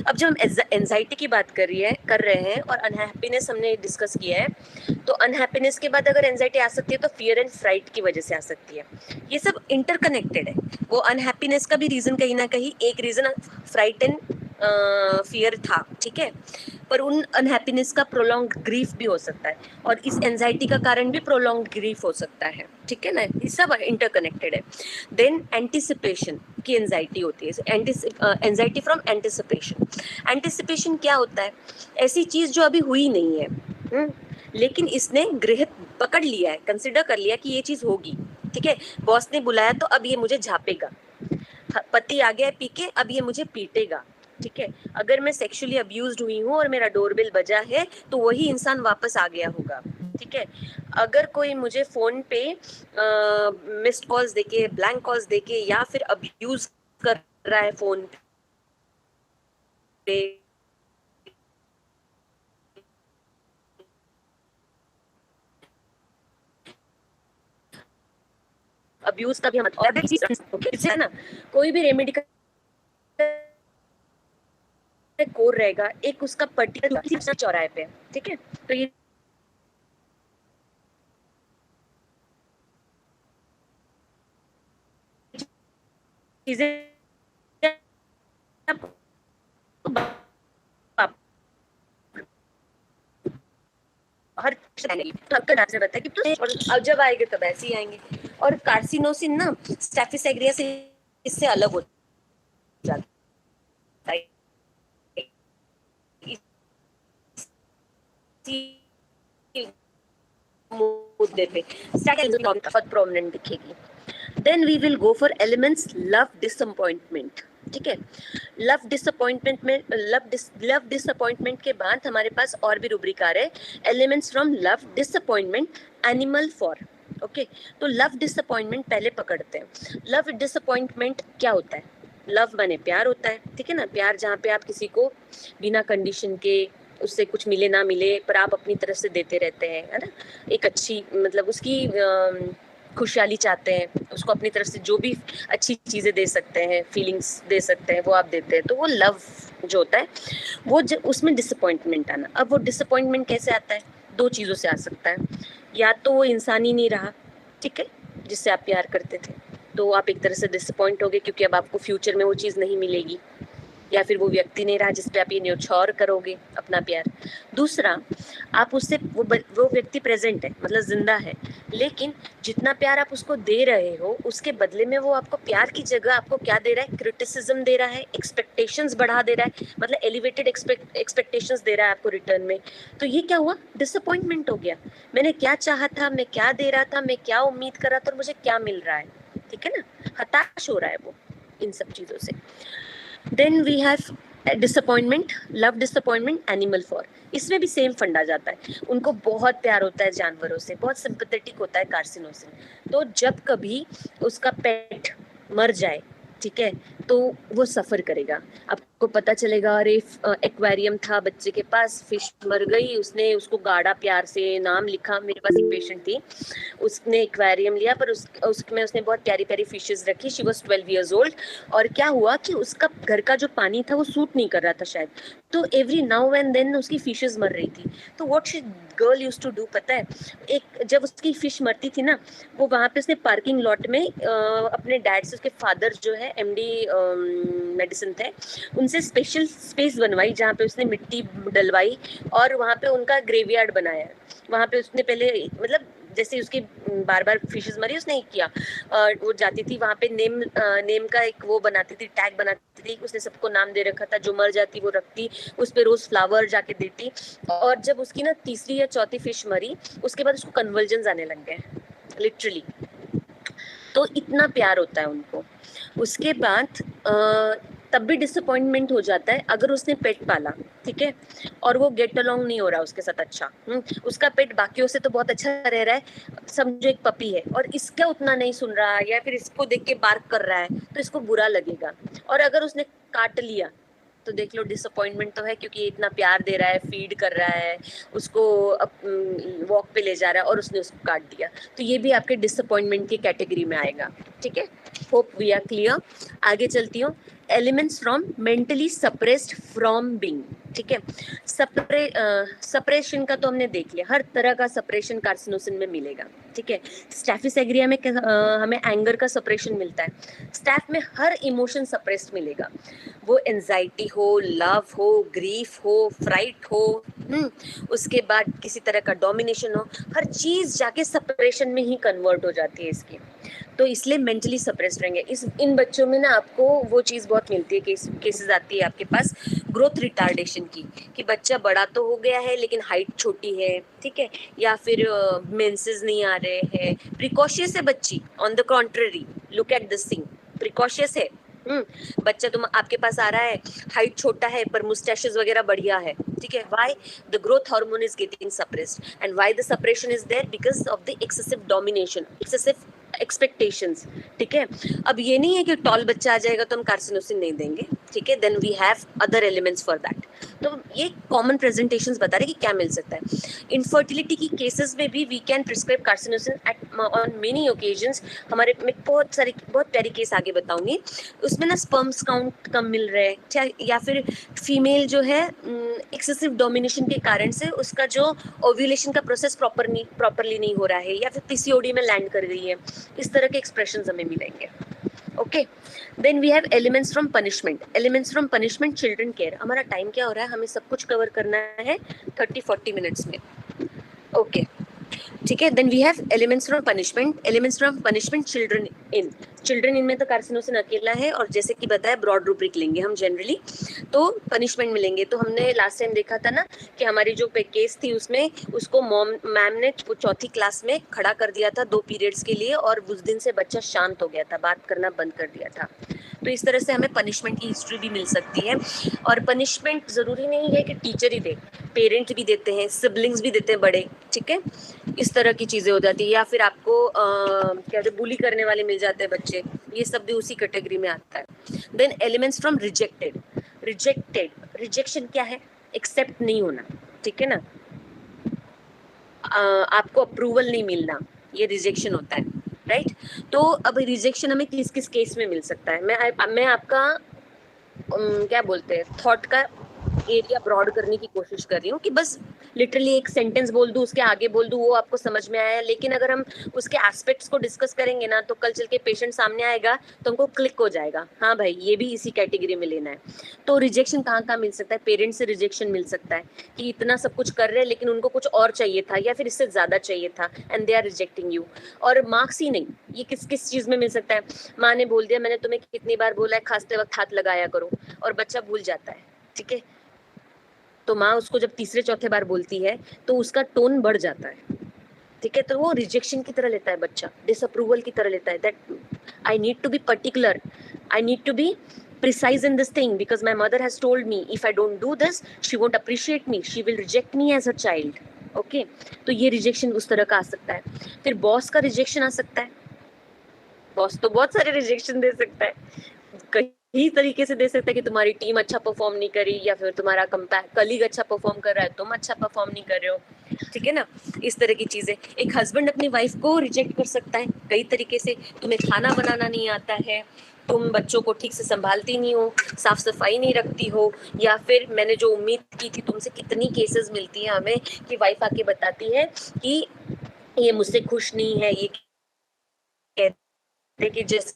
अब जब हम एंजाइटी की बात कर रहे हैं और अनहैप्पीनेस हमने डिस्कस किया है, तो अनहैप्पीनेस के बाद अगर एंजाइटी आ सकती है तो फियर एंड फ्राइट की वजह से आ सकती है। ये सब इंटरकनेक्टेड है। वो अनहैप्पीनेस का भी रीजन कहीं ना कहीं, एक रीजन फ्राइट एंड फियर था, ठीक है, पर उन अनहैप्पीनेस का प्रोलॉन्ग ग्रीफ भी हो सकता है और इस एंजाइटी का कारण भी प्रोलॉन्ग ग्रीफ हो सकता है, ठीक है ना। ये सब इंटरकनेक्टेड है। देन एंटिसिपेशन की एंजाइटी होती है, एंजाइटी फ्रॉम एंटिसिपेशन। एंटिसिपेशन क्या होता है? ऐसी चीज जो अभी हुई नहीं है, लेकिन इसने गृहित पकड़ लिया है, कंसिडर कर लिया कि ये चीज होगी, ठीक है। बॉस ने बुलाया तो अब ये मुझे झापेगा, पति आ गया पी के, अब ये मुझे पीटेगा, ठीक है। अगर मैं सेक्सुअली अब्यूज्ड हुई हूँ और मेरा डोरबेल बजा है तो वही इंसान वापस आ गया होगा, ठीक है। अगर कोई मुझे फोन पे मिस्ड कॉल्स देके, ब्लैंक कॉल्स देके या फिर अब्यूज कर रहा है फोन पे, अब्यूज का भी हम है ना, कोई भी रेमेडी का कोर रहेगा, एक उसका पर्टिकुलर चौराहे पे, ठीक है। तो ये चीजें हर से बताया कि अब जब आएंगे तब ऐसे ही आएंगे। और कार्सिनोसिन ना स्टैफिस एग्रिया से इससे अलग हो जाता है, मुद्दे पे बहुत प्रोमिनेंट दिखेगी। Then we will go for elements love disappointment, ठीक है। लव डिसअपॉइंटमेंट के बाद हमारे पास और भी रूब्रिक आ रहे हैं, elements from love disappointment, animal for, okay. तो लव डिसअपॉइंटमेंट पहले पकड़ते हैं। लव डिसअपॉइंटमेंट क्या होता है? लव माने प्यार होता है, ठीक है ना। प्यार जहाँ पे आप किसी को बिना कंडीशन के, उससे कुछ मिले ना मिले, पर आप अपनी तरफ से देते रहते हैं, है ना। एक अच्छी, मतलब उसकी खुशहाली चाहते हैं, उसको अपनी तरफ से जो भी अच्छी चीजें दे सकते हैं, फीलिंग्स दे सकते हैं, वो आप देते हैं। तो वो लव जो होता है वो उसमें डिसअपॉइंटमेंट आना। अब वो डिसअपॉइंटमेंट कैसे आता है? दो चीजों से आ सकता है। या तो वो इंसान ही नहीं रहा, ठीक है, जिससे आप प्यार करते थे, तो आप एक तरह से डिसअपॉइंट हो गए क्योंकि अब आपको फ्यूचर में वो चीज नहीं मिलेगी। या फिर वो व्यक्ति नहीं रहा जिस पे आप ये न्योछावर करोगे अपना प्यार। दूसरा, आप उससे वो व्यक्ति प्रेजेंट है, मतलब जिंदा है, लेकिन जितना प्यार आप उसको दे रहे हो उसके बदले में वो आपको प्यार की जगह आपको क्या दे रहा है? क्रिटिसिज्म दे रहा है, एक्सपेक्टेशंस बढ़ा दे रहा है, मतलब एलिवेटेड एक्सपेक्टेशंस दे रहा है आपको रिटर्न में। तो ये क्या हुआ? डिसअपॉइंटमेंट हो गया। मैंने क्या चाहा था, मैं क्या दे रहा था, मैं क्या उम्मीद कर रहा था और मुझे क्या मिल रहा है, ठीक है ना। हताश हो रहा है वो इन सब चीजों से। Then we have disappointment, love disappointment, animal for, इसमें भी सेम फंडा जाता है। उनको बहुत प्यार होता है जानवरों से, बहुत सिंपैथेटिक होता है कार्सिनोसिन। तो जब कभी उसका पेट मर जाए, ठीक है, तो वो सफर करेगा। आपको पता चलेगा अरे एक्वेरियम था बच्चे के पास, फिश मर गई, उसने उसको गाड़ा प्यार से, नाम लिखा। मेरे पास एक पेशेंट थी, उसने एक्वेरियम लिया पर उसमें उसने बहुत प्यारी प्यारी फिशेस रखी। She was 12 years old. और क्या हुआ कि उसका घर का जो पानी था वो सूट नहीं कर रहा था शायद, तो एवरी नाउ एंड देन उसकी फिशेस मर रही थी। तो what she girl used to do पता है, एक जब उसकी फिश मरती थी ना, वो वहाँ पे उसने पार्किंग लॉट में अपने डैड से, उसके फादर जो है एमडी मेडिसिन थे, उनसे स्पेशल स्पेस बनवाई जहाँ पे उसने मिट्टी डलवाई और वहाँ पे उनका ग्रेवयार्ड बनाया। वहाँ पे उसने पहले मतलब जैसे उसकी बार बार फिशेस मरी, उसने किया वो जाती थी वहाँ पे, नेम का एक वो बनाती थी, टैग बनाती थी, उसने सबको नाम दे रखा था, जो मर जाती वो रखती, उस पे रोज फ्लावर जाके देती। और जब उसकी ना तीसरी या चौथी फिश मरी, उसके बाद उसको कन्वर्जन्स आने लग गए लिटरली। तो इतना प्यार होता है उनको। उसके बाद तब भी डिसअपॉइंटमेंट हो जाता है अगर उसने पेट पाला, ठीक है, और वो गेट अलोंग नहीं हो रहा उसके साथ अच्छा। उसका पेट बाकियों से तो बहुत अच्छा रह रहा है, समझो एक पपी है और इसका उतना नहीं सुन रहा या फिर इसको देख के बार्क कर रहा है, तो इसको बुरा लगेगा। और अगर उसने काट लिया तो देख लो डिसअपॉइंटमेंट तो है, क्योंकि इतना प्यार दे रहा है, फीड कर रहा है उसको, वॉक पे ले जा रहा है और उसने उसको काट दिया, तो ये भी आपके डिसअपॉइंटमेंट की कैटेगरी में आएगा। ठीक है, होप वी आर क्लियर। आगे चलती हूँ। Elements from mentally suppressed from being, ठीक है। सप्रेशन का तो हमने देख लिया, हर तरह का सप्रेशन कार्सिनोसिन में मिलेगा, ठीक है। स्टैफिस एग्रिया में हमें एंगर का सप्रेशन मिलता है, स्टैफ में हर इमोशन सप्रेस्ड मिलेगा, वो एंजाइटी हो, लव हो, ग्रीफ हो, फ्राइट हो, उसके बाद किसी तरह का डोमिनेशन हो, हर चीज जाके सप्रेशन में ही कन्वर्ट हो जाती है इसकी, तो इसलिए मेंटली सप्रेस्ड रहेंगे। इन बच्चों में ना आपको वो चीज़ बहुत मिलती है, केसेस आती है आपके पास ग्रोथ रिटार्डेशन की, कि बच्चा बड़ा तो हो गया है लेकिन हाइट छोटी है, ठीक है, या फिर मेंसेस नहीं आ रहे हैं, प्रिकॉशियस है बच्ची, on the contrary look at this thing, precocious है। बच्चा तुम आपके पास आ रहा है, हाइट छोटा है पर मुस्टैशेस वगैरह बढ़िया है, ठीक है, why the growth hormone is getting suppressed, and why the suppression is there, because of the excessive domination, excessive expectations, ठीक है। अब ये नहीं है कि टॉल बच्चा आ जाएगा तो हम कार्सिनोसिन नहीं देंगे, ठीक है, then we have other elements for that. तो ये कॉमन प्रेजेंटेशंस बता रहे कि क्या मिल सकता है। इनफर्टिलिटी की केसेस में भी we can prescribe carcinosin at on many occasions. हमारे में बहुत प्यारी केस आगे बताऊंगी, उसमें ना स्पर्म्स काउंट कम मिल रहे हैं, या फिर फीमेल जो है एक्सेसिव डोमिनेशन के कारण से उसका जो ओव्यूलेशन का प्रोसेस प्रॉपरली नहीं हो रहा है, या फिर पीसीओडी में लैंड कर गई है, इस तरह के एक्सप्रेशंस हमें मिलेंगे। Okay, then we have elements from punishment. Elements from punishment, children care. हमारा टाइम क्या हो रहा है, हमें सब कुछ कवर करना है 30-40 मिनट्स में। ओके, ठीक है, then we have elements from punishment. Elements from punishment, children in. Children in में तो कार्सिनोसिन अकेला है, और जैसे कि बताया ब्रॉड रूब्रिक लेंगे हम जनरली, तो पनिशमेंट मिलेंगे। तो हमने लास्ट टाइम देखा था ना कि हमारी जो केस थी उसमें उसको मैम ने चौथी क्लास में खड़ा कर दिया था 2 पीरियड्स के लिए, और उस दिन से बच्चा शांत हो गया था, बात करना बंद कर दिया था। तो इस तरह से हमें पनिशमेंट की हिस्ट्री भी मिल सकती है। और पनिशमेंट जरूरी नहीं है कि टीचर ही दे, पेरेंट भी देते हैं, सिबलिंग्स भी देते हैं बड़े, ठीक है, इस तरह की चीजें हो जाती है। या फिर आपको क्या बुली करने वाले मिल जाते हैं बच्चे, ये सब भी उसी कैटेगरी में आता है। Then elements from rejected. Rejection क्या है, एक्सेप्ट नहीं होना, ठीक है ना, आपको अप्रूवल नहीं मिलना, ये रिजेक्शन होता है, राइट। तो अब रिजेक्शन हमें किस किस केस में मिल सकता है, मैं आपका क्या बोलते हैं थॉट का एरिया ब्रॉड करने की कोशिश कर रही हूँ, कि बस लिटरली एक सेंटेंस बोल दूं, उसके आगे बोल दूं, वो आपको समझ में आया, लेकिन अगर हम उसके एस्पेक्ट्स को डिस्कस करेंगे ना, तो कल चल के पेशेंट सामने आएगा तो हमको क्लिक हो जाएगा, हाँ भाई ये भी इसी कैटेगरी में लेना है। तो रिजेक्शन कहाँ मिल सकता है, पेरेंट्स से रिजेक्शन मिल सकता है कि इतना सब कुछ कर रहे हैं लेकिन उनको कुछ और चाहिए था, या फिर इससे ज्यादा चाहिए था, and they are rejecting you. और मार्क्स ही नहीं, ये किस किस चीज में मिल सकता है, माँ ने बोल दिया मैंने तुम्हें कितनी बार बोला है खांसते वक्त हाथ लगाया करो, और बच्चा भूल जाता है, ठीक है, तो माँ उसको जब तीसरे चौथे बार बोलती है तो उसका टोन बढ़ जाता है, ठीक है, तो वो रिजेक्शन की तरह लेता है बच्चा, डिसअप्रूवल की तरह लेता है, that I need to be particular, I need to be precise in this thing because my mother has told me if I don't do this she won't appreciate me, she will reject me as a child. Okay तो ये rejection उस तरह का आ सकता है. फिर boss का rejection आ सकता है. बॉस तो बहुत सारे रिजेक्शन दे सकता है, कई तरीके से दे सकता है कि तुम्हारी टीम अच्छा परफॉर्म नहीं करी या फिर तुम्हारा कलीग अच्छा परफॉर्म कर रहा है, तुम अच्छा परफॉर्म नहीं कर रहे हो. ठीक है ना, इस तरह की चीजें. एक हस्बैंड अपनी वाइफ को रिजेक्ट कर सकता है कई तरीके से. तुम्हें खाना बनाना नहीं आता है, तुम बच्चों को ठीक से संभालती नहीं हो, साफ सफाई नहीं रखती हो, या फिर मैंने जो उम्मीद की थी तुमसे. कितनी केसेस मिलती है हमें कि वाइफ आके बताती है कि ये मुझसे खुश नहीं है, ये कहते कि जिस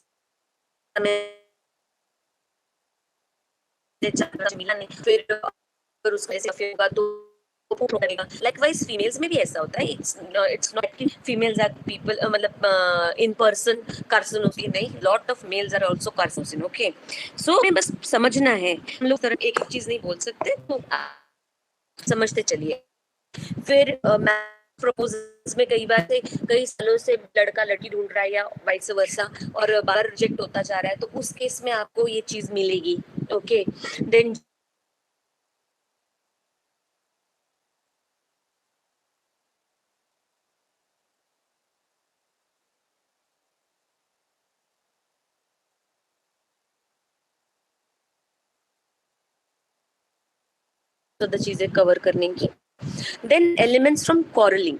मिला नहीं फिर उसका ऐसे होगा तो करेगा. लाइकवाइज फीमेल्स में भी ऐसा होता है. इट्स नॉट कि फीमेल्स आर पीपल मतलब इन पर्सन कार्सिनोसिन नहीं, lot of males are also carcinosin. Okay so हमें बस समझना है, हम लोग तरफ एक चीज नहीं बोल सकते, तो समझते चलिए. फिर मैं प्रपोजल्स में कई बार से कई सालों से लड़का लड़की ढूंढ रहा है या वाइस वर्सा और बार रिजेक्ट होता जा रहा है, तो उस केस में आपको ये चीज मिलेगी. ओके देन चीजें कवर करने की. Then elements from quarrelling.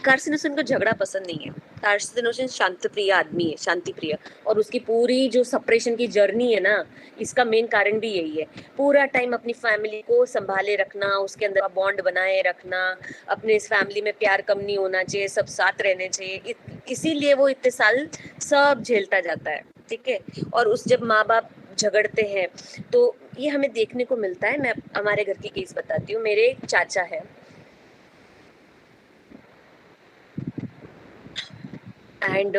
Carcinosin को झगड़ा पसंद नहीं है. कार्सिनोसिन शांति प्रिय आदमी है, शांति प्रिय, और उसकी पूरी जो सप्रेशन की जर्नी है ना, इसका मेन कारण भी यही है. पूरा टाइम अपनी फैमिली को संभाले रखना, उसके अंदर बॉन्ड बनाए रखना, अपने इस फैमिली में प्यार कम नहीं होना चाहिए, सब साथ रहने चाहिए, इसीलिए वो इतने साल सब झेलता जाता है. ठीक है, और उस जब माँ बाप झगड़ते हैं तो ये हमें देखने को मिलता है. मैं हमारे घर की केस बताती हूँ. मेरे एक चाचा है, एंड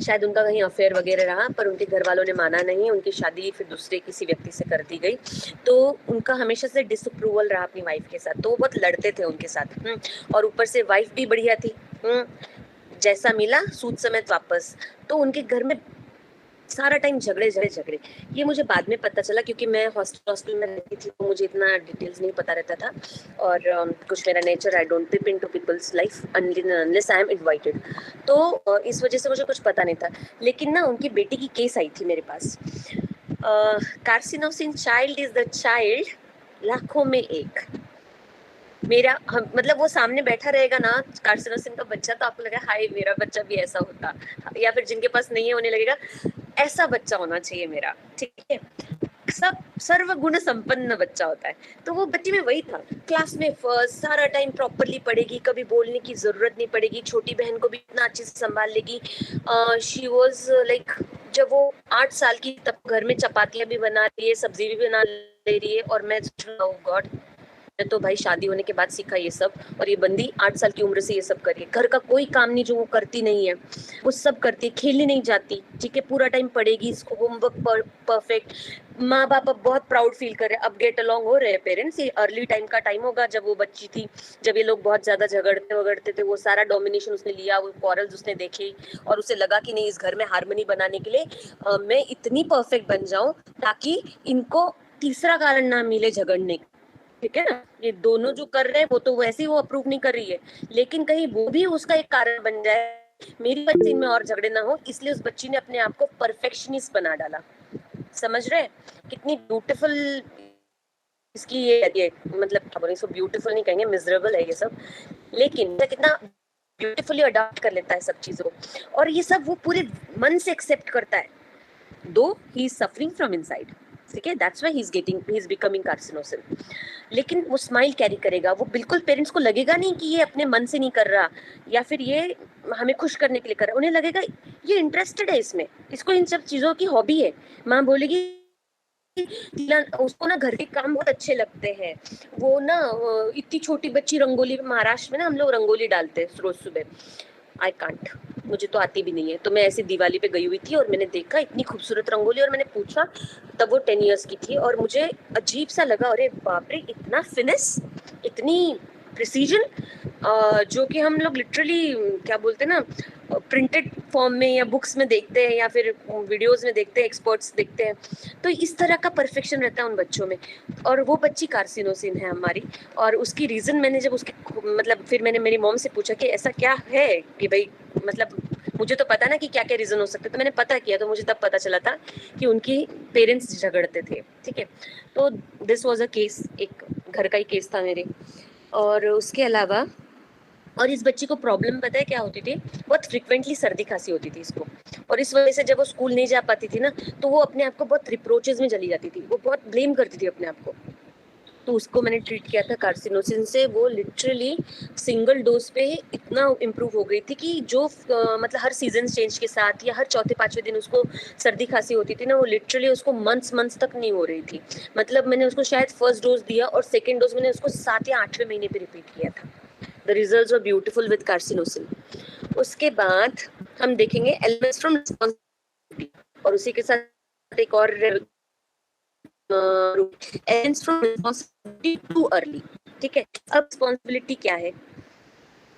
शायद उनका कहीं अफेयर वगैरह रहा, पर उनके घर वालों ने माना नहीं. उनकी शादी फिर दूसरे किसी व्यक्ति से कर दी गई, तो उनका हमेशा से डिसअप्रूवल रहा अपनी वाइफ के साथ. तो वो बहुत लड़ते थे उनके साथ, और ऊपर से वाइफ भी बढ़िया थी. जैसा मिला सूद समेत वापस. तो उनके घर में सारा टाइम झगड़े. ये मुझे बाद में पता चला क्योंकि मैं हॉस्टल में रहती थी, तो मुझे इतना डिटेल्स नहीं पता रहता था, और कुछ मेरा nature, I don't pip into people's life unless I am invited. तो इस वजह से मुझे कुछ पता नहीं था. लेकिन ना उनकी बेटी की केस आई थी मेरे पास. Carcinosin child is the child लाखों में एक. मेरा मतलब वो सामने बैठा रहेगा ना कार्सिनोसिन का बच्चा, तो आपको लगेगा हाय मेरा बच्चा भी ऐसा होता, या फिर जिनके पास नहीं है उन्हें लगेगा ऐसा बच्चा होना चाहिए मेरा. ठीक है, सब सर्वगुण संपन्न बच्चा होता है. तो वो बच्चे में वही था, क्लास में फर्स्ट, सारा टाइम प्रॉपरली पढ़ेगी, कभी बोलने की जरूरत नहीं पड़ेगी, छोटी बहन को भी इतना अच्छे से संभाल लेगी. शी वाज लाइक, जब वो 8 साल की तब घर में चपातियां भी बना रही है, सब्जी भी बना ले रही है, और मैं गॉड, मैं तो भाई शादी होने के बाद सीखा ये सब, और ये बंदी 8 साल की उम्र से ये सब कर रही है. घर का कोई काम नहीं जो वो करती नहीं है, वो सब करती है. खेलने नहीं जाती, ठीक है, पूरा टाइम पढ़ेगी, इसको होमवर्क परफेक्ट. माँ बाप अब बहुत प्राउड फील कर रहे हैं, अब गेट अलॉन्ग हो रहे हैं पेरेंट्स. ये अर्ली टाइम का टाइम होगा जब वो बच्ची थी, जब ये लोग बहुत ज्यादा झगड़ते थे. वो सारा डोमिनेशन उसने लिया, वो क्वारल्स उसने देखे, और उसे लगा कि नहीं, इस घर में हार्मनी बनाने के लिए मैं इतनी परफेक्ट बन जाऊं ताकि इनको तीसरा कारण ना मिले झगड़ने. ठीक है ना, ये दोनों जो कर रहे हैं वो तो वैसे ही वो अप्रूव नहीं कर रही है, लेकिन कहीं वो भी उसका एक कारण बन जाए, मेरी बच्ची इनमें और झगड़े ना हो, इसलिए उस बच्ची ने अपने आप को परफेक्शनिस्ट बना डाला. समझ रहे हैं कितनी ब्यूटीफुल इसकी ये मतलब, अब इसको ब्यूटीफुल नहीं कहेंगे, मिजरेबल है ये सब, लेकिन कितना ब्यूटीफुली अडॉप्ट कर लेता है सब चीजों को, और ये सब वो पूरे मन से एक्सेप्ट करता है, दो he is suffering from inside. ठीक है, that's why he is becoming carcinosin. लेकिन वो स्माइल कैरी करेगा, वो बिल्कुल पेरेंट्स को लगेगा नहीं कि ये अपने मन से नहीं कर रहा, या फिर ये हमें खुश करने के लिए कर रहा है. उन्हें लगेगा ये इंटरेस्टेड है इसमें, इसको इन सब चीजों की हॉबी है. माँ बोलेगी उसको ना घर के काम बहुत अच्छे लगते हैं, वो ना इतनी छोटी बच्ची रंगोली, महाराष्ट्र में ना हम लोग रंगोली डालते हैं रोज सुबह. आई कांट, मुझे तो आती भी नहीं है. तो मैं ऐसी दिवाली पे गई हुई थी और मैंने देखा इतनी खूबसूरत रंगोली, और मैंने पूछा, तब वो 10 इयर्स की थी, और मुझे अजीब सा लगा, अरे बाप रे, इतना फिनिश, इतनी प्रिसीजन, जो कि हम लोग लिटरली क्या बोलते हैं ना, प्रिंटेड फॉर्म में या बुक्स में देखते हैं या फिर वीडियोस में देखते हैं, एक्सपर्ट्स देखते हैं, तो इस तरह का परफेक्शन रहता है उन बच्चों में। और वो बच्ची कार्सिनोसिन है हमारी, और उसकी रीजन मैंने जब उसके मतलब फिर मैंने मेरी मॉम से पूछा कि ऐसा क्या है कि भाई मतलब मुझे तो पता ना कि क्या क्या रीजन हो सकते, तो मैंने पता किया, तो मुझे तब पता चला था कि उनकी पेरेंट्स झगड़ते थे, ठीक है। तो दिस वाज अ केस, एक घर का ही केस था मेरे। और उसके अलावा और इस बच्ची को प्रॉब्लम पता है क्या होती थी, बहुत फ्रिक्वेंटली सर्दी खांसी होती थी इसको, और इस वजह से जब वो स्कूल नहीं जा पाती थी ना, तो वो अपने आप को बहुत रिप्रोचेस में चली जाती थी, वो बहुत ब्लेम करती थी अपने आप को। तो उसको मैंने ट्रीट किया था कार्सिनोसिन से, वो लिटरली सिंगल डोज पे इतना इम्प्रूव हो गई थी कि जो मतलब हर सीजन चेंज के साथ या हर चौथे पांचवें दिन उसको सर्दी खांसी होती थी ना, वो लिटरली उसको मंथ्स तक नहीं हो रही थी। मतलब मैंने उसको शायद फर्स्ट डोज दिया और सेकेंड डोज मैंने उसको 7 या 8वें महीने पे रिपीट किया था। The results were beautiful with carcinosin. उसके बाद हम देखेंगे elements from responsibility, और उसी के साथ एक और elements from responsibility too early, ठीक है। अब responsibility क्या है?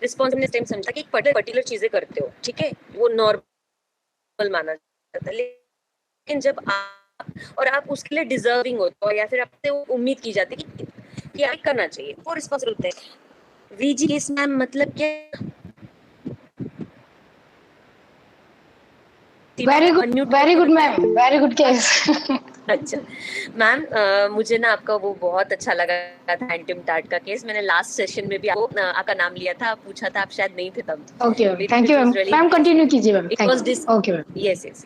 Responsibility टाइम समझता कि एक पर्टिकुलर चीजें करते हो, ठीक है, वो नॉर्मल माना जाता है, लेकिन जब आप उसके लिए डिजर्विंग होते हो या फिर आपसे उम्मीद की जाती है कि आप करना चाहिए, वो रिस्पॉन्सिबल होते हैं। वीजी केस मैम मतलब क्या? Very good ma'am, very good case. अच्छा मैम, मुझे ना आपका वो बहुत अच्छा लगा था एंटिम टार्ट का केस। मैंने लास्ट सेशन में भी आपका नाम लिया था, पूछा था, आप शायद नहीं थे तब। Okay ma'am, thank you ma'am. Ma'am continue कीजिए ma'am. Okay ma'am. Yes.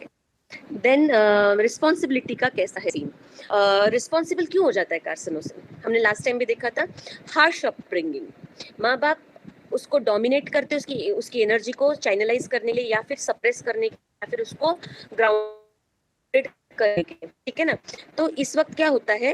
Then responsibility का कैसा है सीन? रिस्पॉन्सिबल क्यों हो जाता है कार्सिनोसिन? हमने लास्ट टाइम भी देखा था, हार्श अपब्रिंगिंग, माँ बाप उसको डोमिनेट करते उसकी एनर्जी को चैनलाइज करने के लिए या फिर सप्रेस करने के लिए या फिर उसको ग्राउंडेड करने के लिए, ठीक है ना। तो इस वक्त क्या होता है,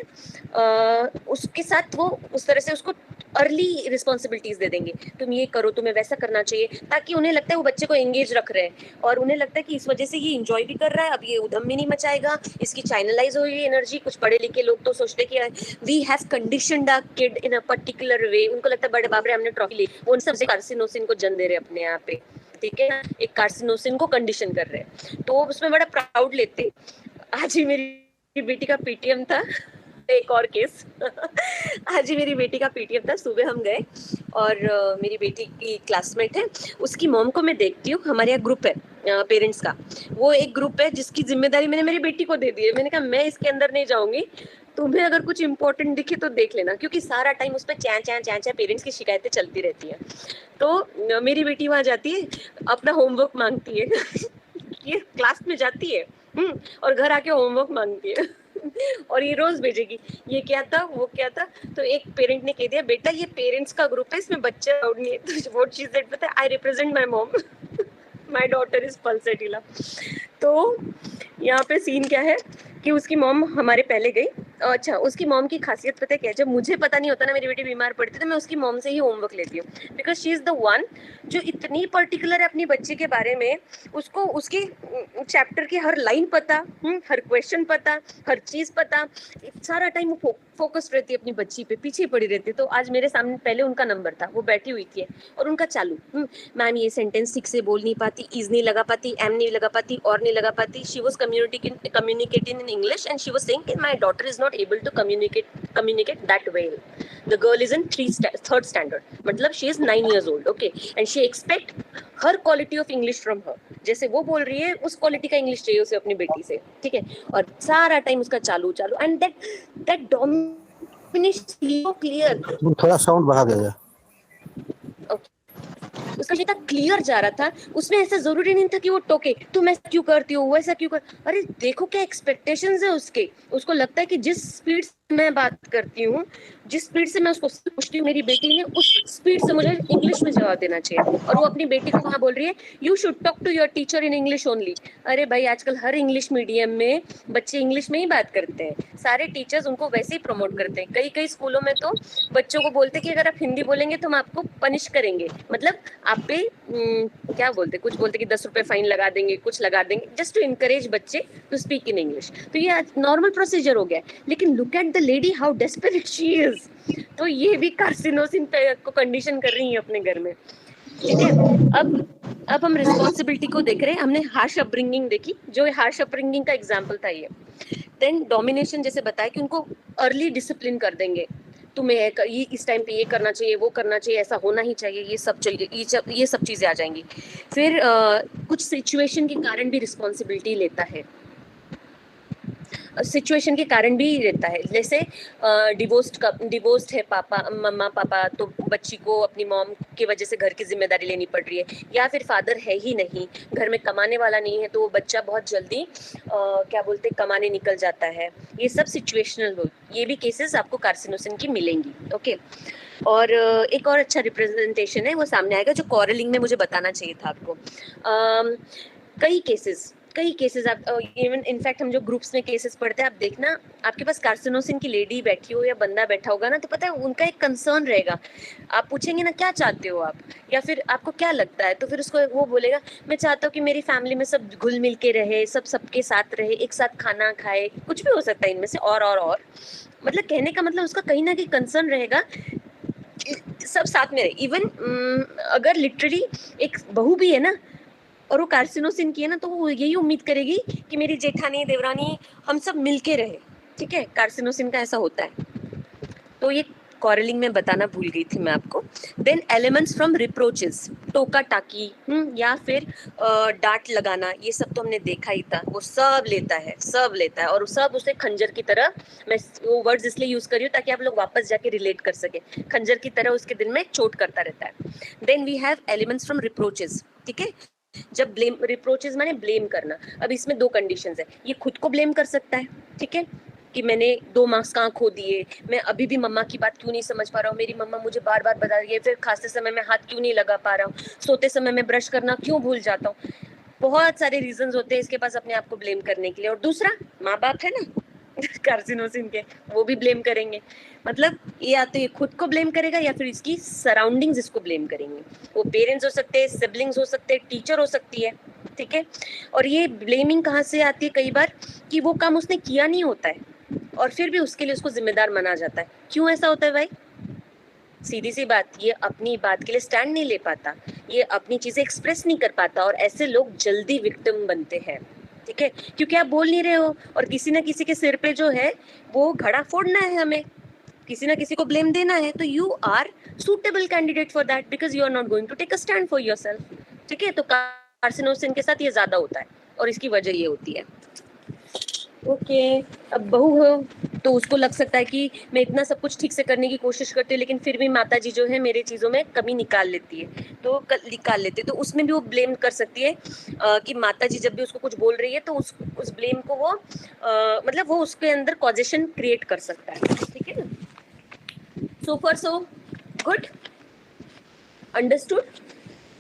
उसके साथ वो उस तरह से उसको अर्ली रिस्पॉन्सिबिलिटीज दे देंगे, तुम ये करो, तुम्हें वैसा करना चाहिए, ताकि उन्हें लगता है वो बच्चे को एंगेज रख रहे हैं और उन्हें लगता है कि इस वजह से ये एंजॉय भी कर रहा है, अब ये उधम भी नहीं मचाएगा, इसकी चैनलाइज हो ये एनर्जी। कुछ पढ़े लिखे लोग तो सोचते कि we have conditioned a kid in a particular way, उनको लगता है बड़े बाप रे हमने ट्रॉफी ली, वो सबसे कार्सिनोसिन को जन्म दे रहे अपने यहाँ पे, ठीक है ना, एक कार्सिनोसिन को कंडीशन कर रहे हैं, तो उसमें बड़ा प्राउड लेते। आज ही मेरी बेटी का पीटीएम था, एक और केस आज ही मेरी बेटी का पीटीएम था, सुबह हम गए और मेरी बेटी की क्लासमेट है, उसकी मॉम को मैं देखती हूँ, हमारे यहाँ ग्रुप है पेरेंट्स का, वो एक ग्रुप है जिसकी जिम्मेदारी मैंने मेरी बेटी को दे दी है। मैंने कहा मैं इसके अंदर नहीं जाऊंगी, तुम्हें अगर कुछ इंपॉर्टेंट दिखे तो देख लेना, क्योंकि सारा टाइम उस पर चैं पेरेंट्स की शिकायतें चलती रहती है। तो मेरी बेटी वहां जाती है, अपना होमवर्क मांगती है ये क्लास में जाती है और घर आके होमवर्क मांगती है और ये रोज भेजेगी, ये क्या था वो क्या था। तो एक पेरेंट ने कह दिया बेटा ये पेरेंट्स का ग्रुप है, इसमें बच्चे अलाउड नहीं है। तो व्हाट शी सेड पता है, I represent my mom, my daughter is pulsatilla. तो यहाँ पे सीन क्या है कि उसकी मॉम हमारे पहले गई। अच्छा, उसकी मॉम की खासियत पता है क्या है, जब मुझे पता नहीं होता ना मेरी बेटी बीमार पड़ती तो मैं उसकी मॉम से ही होमवर्क लेती हूँ, because she is the one जो इतनी पर्टिकुलर है अपनी बच्चे के बारे में, उसको उसके चैप्टर की हर लाइन पता, हर क्वेश्चन पता, हर चीज पता, सारा टाइम वो फोकस्ड रहती है अपनी बच्ची पे, पीछे पड़ी रहती है। तो आज मेरे सामने पहले उनका नंबर था, वो बैठी हुई थी और उनका चालू, मैम ये सेंटेंस ठीक से बोल नहीं पाती, इज नहीं लगा पाती, एम नहीं लगा पाती, और नहीं लगा पाती। She was communicating in English and she was saying that my daughter is not able to communicate that well. The girl is in third standard, मतलब she is 9 years old, okay, and she expect her quality of English from her. जैसे वो बोल रही है उस quality का English चाहिए उसे अपनी बेटी से, ठीक है। और सारा टाइम उसका चालू and that domination so clear। थोड़ा साउंड बढ़ा देगा। उसका जितना क्लियर जा रहा था, उसमें ऐसा जरूरी नहीं था कि वो टोके तुम ऐसा क्यों करती हो, वैसा क्यों कर। अरे देखो क्या एक्सपेक्टेशंस है उसके, उसको लगता है कि जिस स्पीड से मैं बात करती हूँ, जिस स्पीड से मैं उसको पूछती हूँ मेरी बेटी ने, उस स्पीड से मुझे इंग्लिश में जवाब देना चाहिए। और वो अपनी बेटी को वहाँ बोल रही है you should talk to your teacher in English only. अरे भाई आजकल हर इंग्लिश मीडियम में बच्चे इंग्लिश में ही बात करते हैं, सारे टीचर्स उनको वैसे ही प्रमोट करते हैं। कई स्कूलों में तो बच्चों को बोलते कि अगर आप हिंदी बोलेंगे तो हम आपको पनिश करेंगे, मतलब आप पे क्या बोलते, कुछ बोलते कि 10 रुपए फाइन लगा देंगे, कुछ लगा देंगे, जस्ट टू इनकरेज बच्चे टू स्पीक इन इंग्लिश। तो ये नॉर्मल प्रोसीजर हो गया, लेकिन look at the lady how desperate she is. तो ये भी कार्सिनोसिन को कंडीशन कर रही है अपने घर में, ठीक है। अब अब हम रिस्पॉन्सिबिलिटी को देख रहे हैं, हमने हार्श अपब्रिंगिंग देखी, जो हार्श अपब्रिंगिंग का एग्जाम्पल था ये। देन डोमिनेशन जैसे बताया कि उनको अर्ली डिसिप्लिन कर देंगे, तुम्हें ये इस टाइम पे ये करना चाहिए, वो करना चाहिए, ऐसा होना ही चाहिए, ये सब चाहिए, ये सब चीजें आ जाएंगी। फिर कुछ सिचुएशन के कारण भी रिस्पॉन्सिबिलिटी लेता है, सिचुएशन के कारण भी रहता है। जैसे डिवोर्स्ड है पापा मम्मा पापा, तो बच्ची को अपनी मॉम की वजह से घर की जिम्मेदारी लेनी पड़ रही है, या फिर फादर है ही नहीं, घर में कमाने वाला नहीं है, तो वो बच्चा बहुत जल्दी क्या बोलते कमाने निकल जाता है। ये सब सिचुएशनल हो, ये भी केसेस आपको कार्सिनोसिन की मिलेंगी। ओके, और एक और अच्छा रिप्रेजेंटेशन है वो सामने आएगा, जो कॉरलिंग में मुझे बताना चाहिए था आपको। कई केसेस आप इवन इनफैक्ट हम जो ग्रुप्स में केसेस पढ़ते हैं, आप देखना आपके पास कार्सिनोसिन की लेडी बैठी हो या बंदा बैठा होगा ना, तो पता है उनका एक कंसर्न रहेगा। आप पूछेंगे ना क्या चाहते हो आप, या फिर आपको क्या लगता है, तो फिर उसको वो बोलेगा मैं चाहता हूँ कि मेरी फैमिली में सब घुल मिल के रहे, सबके साथ रहे, एक साथ खाना खाए, कुछ भी हो सकता है इनमें से, और मतलब कहने का मतलब उसका कहीं ना कहीं कंसर्न रहेगा सब साथ में रहे। इवन अगर लिटरली एक बहू भी है ना और वो कार्सिनोसिन की है ना, तो वो यही उम्मीद करेगी कि मेरी जेठानी देवरानी हम सब मिलके रहे। ठीक है, कार्सिनोसिन का ऐसा होता है। तो ये कॉरलिंग में बताना भूल गई थी मैं आपको। देन एलिमेंट्स फ्रॉम रिप्रोचेस, टोका टाकी या फिर डांट लगाना, ये सब तो हमने देखा ही था। वो सब लेता है और सब उसे खंजर की तरह, मैं वो वर्ड्स इसलिए यूज कर रही हूँ ताकि आप लोग वापस जाके रिलेट कर सके, खंजर की तरह उसके दिल में चोट करता रहता है। Then we have elements from reproaches. ठीक है, जब ब्लेम, रिप्रोचेस माने ब्लेम करना। अब इसमें दो कंडीशंस है, ये खुद को ब्लेम कर सकता है, ठीक है, कि मैंने 2 मार्क्स कहाँ खो दिए, मैं अभी भी मम्मा की बात क्यों नहीं समझ पा रहा हूँ, मेरी मम्मा मुझे बार बार बता रही है, फिर खांसते समय में हाथ क्यों नहीं लगा पा रहा हूँ, सोते समय में ब्रश करना क्यों भूल जाता हूँ। बहुत सारे रीजंस होते हैं इसके पास अपने आप को ब्लेम करने के लिए। और दूसरा, माँ बाप है ना कार्सिनोसिन के, वो भी ब्लेम करेंगे। मतलब या तो ये खुद को ब्लेम करेगा या फिर इसकी सराउंडिंग्स इसको ब्लेम करेंगे। वो पेरेंट्स हो सकते हैं, सिबलिंग्स हो सकते हैं, टीचर हो सकती है। ठीक है, और ये ब्लेमिंग कहाँ से आती है, कई बार कि वो काम उसने किया नहीं होता है और फिर भी उसके लिए उसको जिम्मेदार माना जाता है। क्यों ऐसा होता है भाई? सीधी सी बात, ये अपनी बात के लिए स्टैंड नहीं ले पाता, ये अपनी चीजें एक्सप्रेस नहीं कर पाता, और ऐसे लोग जल्दी विक्टिम बनते हैं। ठीक है, क्योंकि आप बोल नहीं रहे हो और किसी ना किसी के सिर पे जो है वो घड़ा फोड़ना है, हमें किसी ना किसी को ब्लेम देना है, तो you are suitable candidate for that because you are not going to take a stand for yourself. ठीक है, तो कार्सिनोसिन के साथ ये ज्यादा होता है और इसकी वजह ये होती है। ओके, अब बहू हो तो उसको लग सकता है कि मैं इतना सब कुछ ठीक से करने की कोशिश करती हूँ लेकिन फिर भी माताजी जो है मेरे चीज़ों में कमी निकाल लेती है, तो निकाल लेती है, तो उसमें भी वो ब्लेम कर सकती है कि माताजी जब भी उसको कुछ बोल रही है तो उस ब्लेम को वो मतलब वो उसके अंदर कॉजेशन क्रिएट कर सकता है। ठीक है ना, so for so good, understood?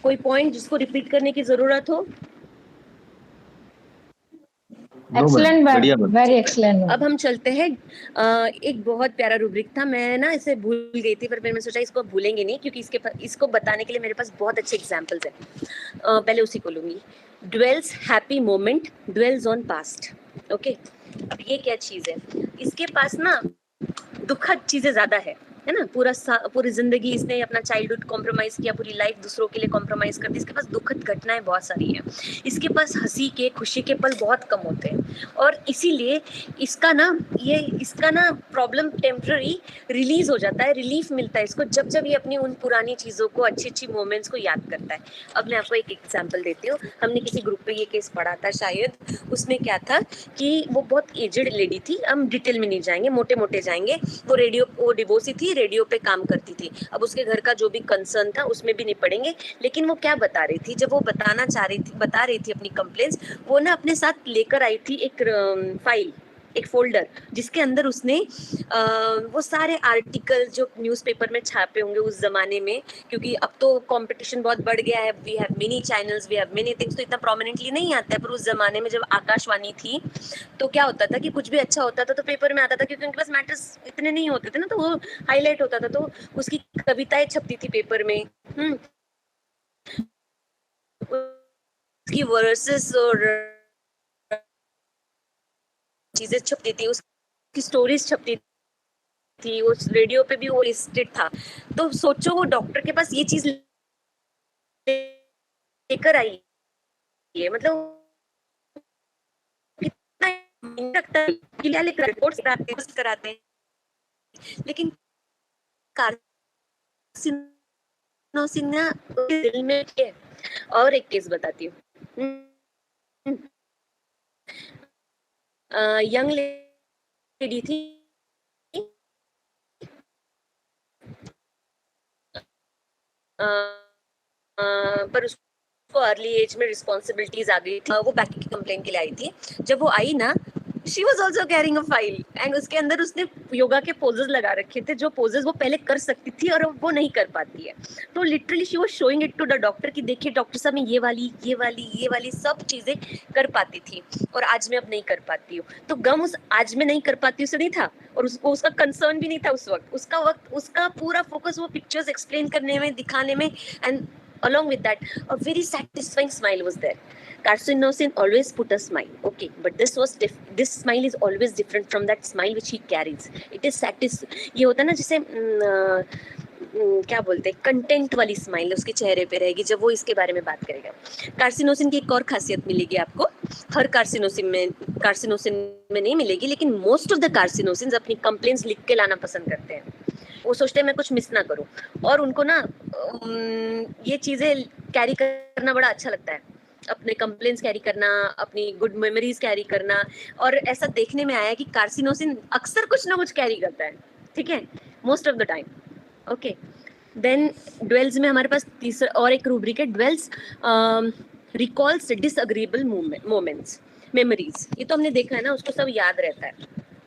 कोई पॉइंट जिसको रिपीट करने की जरूरत हो? Excellent ma'am, very excellent. अब हम चलते हैं, एक बहुत प्यारा रूब्रिक था, मैं ना इसे भूल गई थी पर मैंने सोचा इसको भूलेंगे नहीं क्योंकि इसको बताने के लिए मेरे पास बहुत अच्छे एग्जांपल्स हैं। पहले उसी को लूंगी। Dwells happy moment dwells on past. Okay, अब ये क्या चीज है? इसके पास ना दुखद चीजें ज्यादा है ना, पूरी जिंदगी इसने अपना चाइल्डहुड कॉम्प्रोमाइज किया, पूरी लाइफ दूसरों के लिए कॉम्प्रोमाइज कर दी। इसके पास दुखद घटनाएं बहुत सारी हैं, इसके पास हंसी के खुशी के पल बहुत कम होते हैं और इसीलिए इसका ना प्रॉब्लम टेम्पररी रिलीज हो जाता है, रिलीफ मिलता है इसको जब जब ये अपनी उन पुरानी चीजों को, अच्छी अच्छी मोमेंट्स को याद करता है। अब मैं आपको एक एग्जाम्पल देती हूँ। हमने किसी ग्रुप पे ये केस पढ़ा था शायद, उसमें क्या था कि वो बहुत एजड लेडी थी, हम डिटेल में नहीं जाएंगे, मोटे मोटे जाएंगे। वो डिवोर्सी थी, रेडियो पे काम करती थी। अब उसके घर का जो भी कंसर्न था उसमें भी नहीं पड़ेंगे, लेकिन वो क्या बता रही थी, जब वो बता रही थी अपनी कंप्लेंट्स, वो ना अपने साथ लेकर आई थी एक फाइल, एक फोल्डर जिसके अंदर उसने वो सारे आर्टिकल जो न्यूज़पेपर में छापे होंगे उस जमाने में, क्योंकि अब तो कंपटीशन बहुत बढ़ गया है, we have many channels, we have many things, तो इतना प्रोमिनेंटली नहीं आता है। पर उस जमाने में जब आकाशवाणी थी तो क्या होता था कि कुछ भी अच्छा होता था तो पेपर में आता था, क्योंकि उनके पास मैटर्स इतने नहीं होते थे ना, तो वो हाईलाइट होता था, तो उसकी कविताएं छपती थी पेपर में, उसकी वर्सेस और चीजें छपती थी, उसकी स्टोरीज छपती थी, उस रेडियो पे भी वो लिस्टेड था। तो सोचो वो डॉक्टर के पास ये चीज लेकर आई है, मतलब कितना लगता है कि क्या लेकर रिपोर्ट्स कराते हैं, लेकिन कार्सिनोसिन ना दिल में है। और एक केस बताती हूँ, यंग लेडी थी, पर उसको अर्ली एज में रिस्पॉन्सिबिलिटीज आ गई थी, वो बैक की कंप्लेंट के लिए आई थी। जब वो आई ना, she was also carrying a file and उसके अंदर उसने योगा के पोजेस लगा रखे थे, जो पोजेस वो पहले कर सकती थी और वो नहीं कर पाती है। तो literally she was showing it to the doctor कि देखिए डॉक्टर साहब, मैं ये वाली सब चीजें कर पाती थी और आज मैं अब नहीं कर पाती हूँ। तो गम उस आज में नहीं कर पाती हूँ से नहीं था, और उसको उसका कंसर्न भी नहीं था उस वक्त। उसका पूरा फोकस वो पिक्चर्स एक्सप्लेन करने में, दिखाने में, and along with that a very satisfying smile was there. Carcinosin always put a smile, okay, but this smile is always different from that smile which he carries. It is ये होता है ना, जैसे क्या बोलते हैं, कंटेंट वाली smile उसके चेहरे पे रहेगी जब वो इसके बारे में बात करेगा। कार्सिनोसिन की एक और खासियत मिलेगी आपको, हर कार्सिनोसिन में नहीं मिलेगी, लेकिन मोस्ट ऑफ द कार्सिनोसिन अपनी कंप्लेंट्स लिख के लाना पसंद करते हैं। वो सोचते हैं मैं कुछ मिस ना करूं, और उनको ना ये चीजें कैरी करना बड़ा अच्छा लगता है, अपने कंप्लेंट्स कैरी करना, अपनी गुड मेमोरीज कैरी करना। और ऐसा देखने में आया है कि कार्सिनोसिन अक्सर कुछ ना कुछ कैरी करता है, ठीक है, most of the time. Okay, then dwells में हमारे पास तीसरा और एक रूब्रिक है, dwells recalls disagreeable moments, memories. ये तो हमने देखा है ना, उसको सब याद रहता है,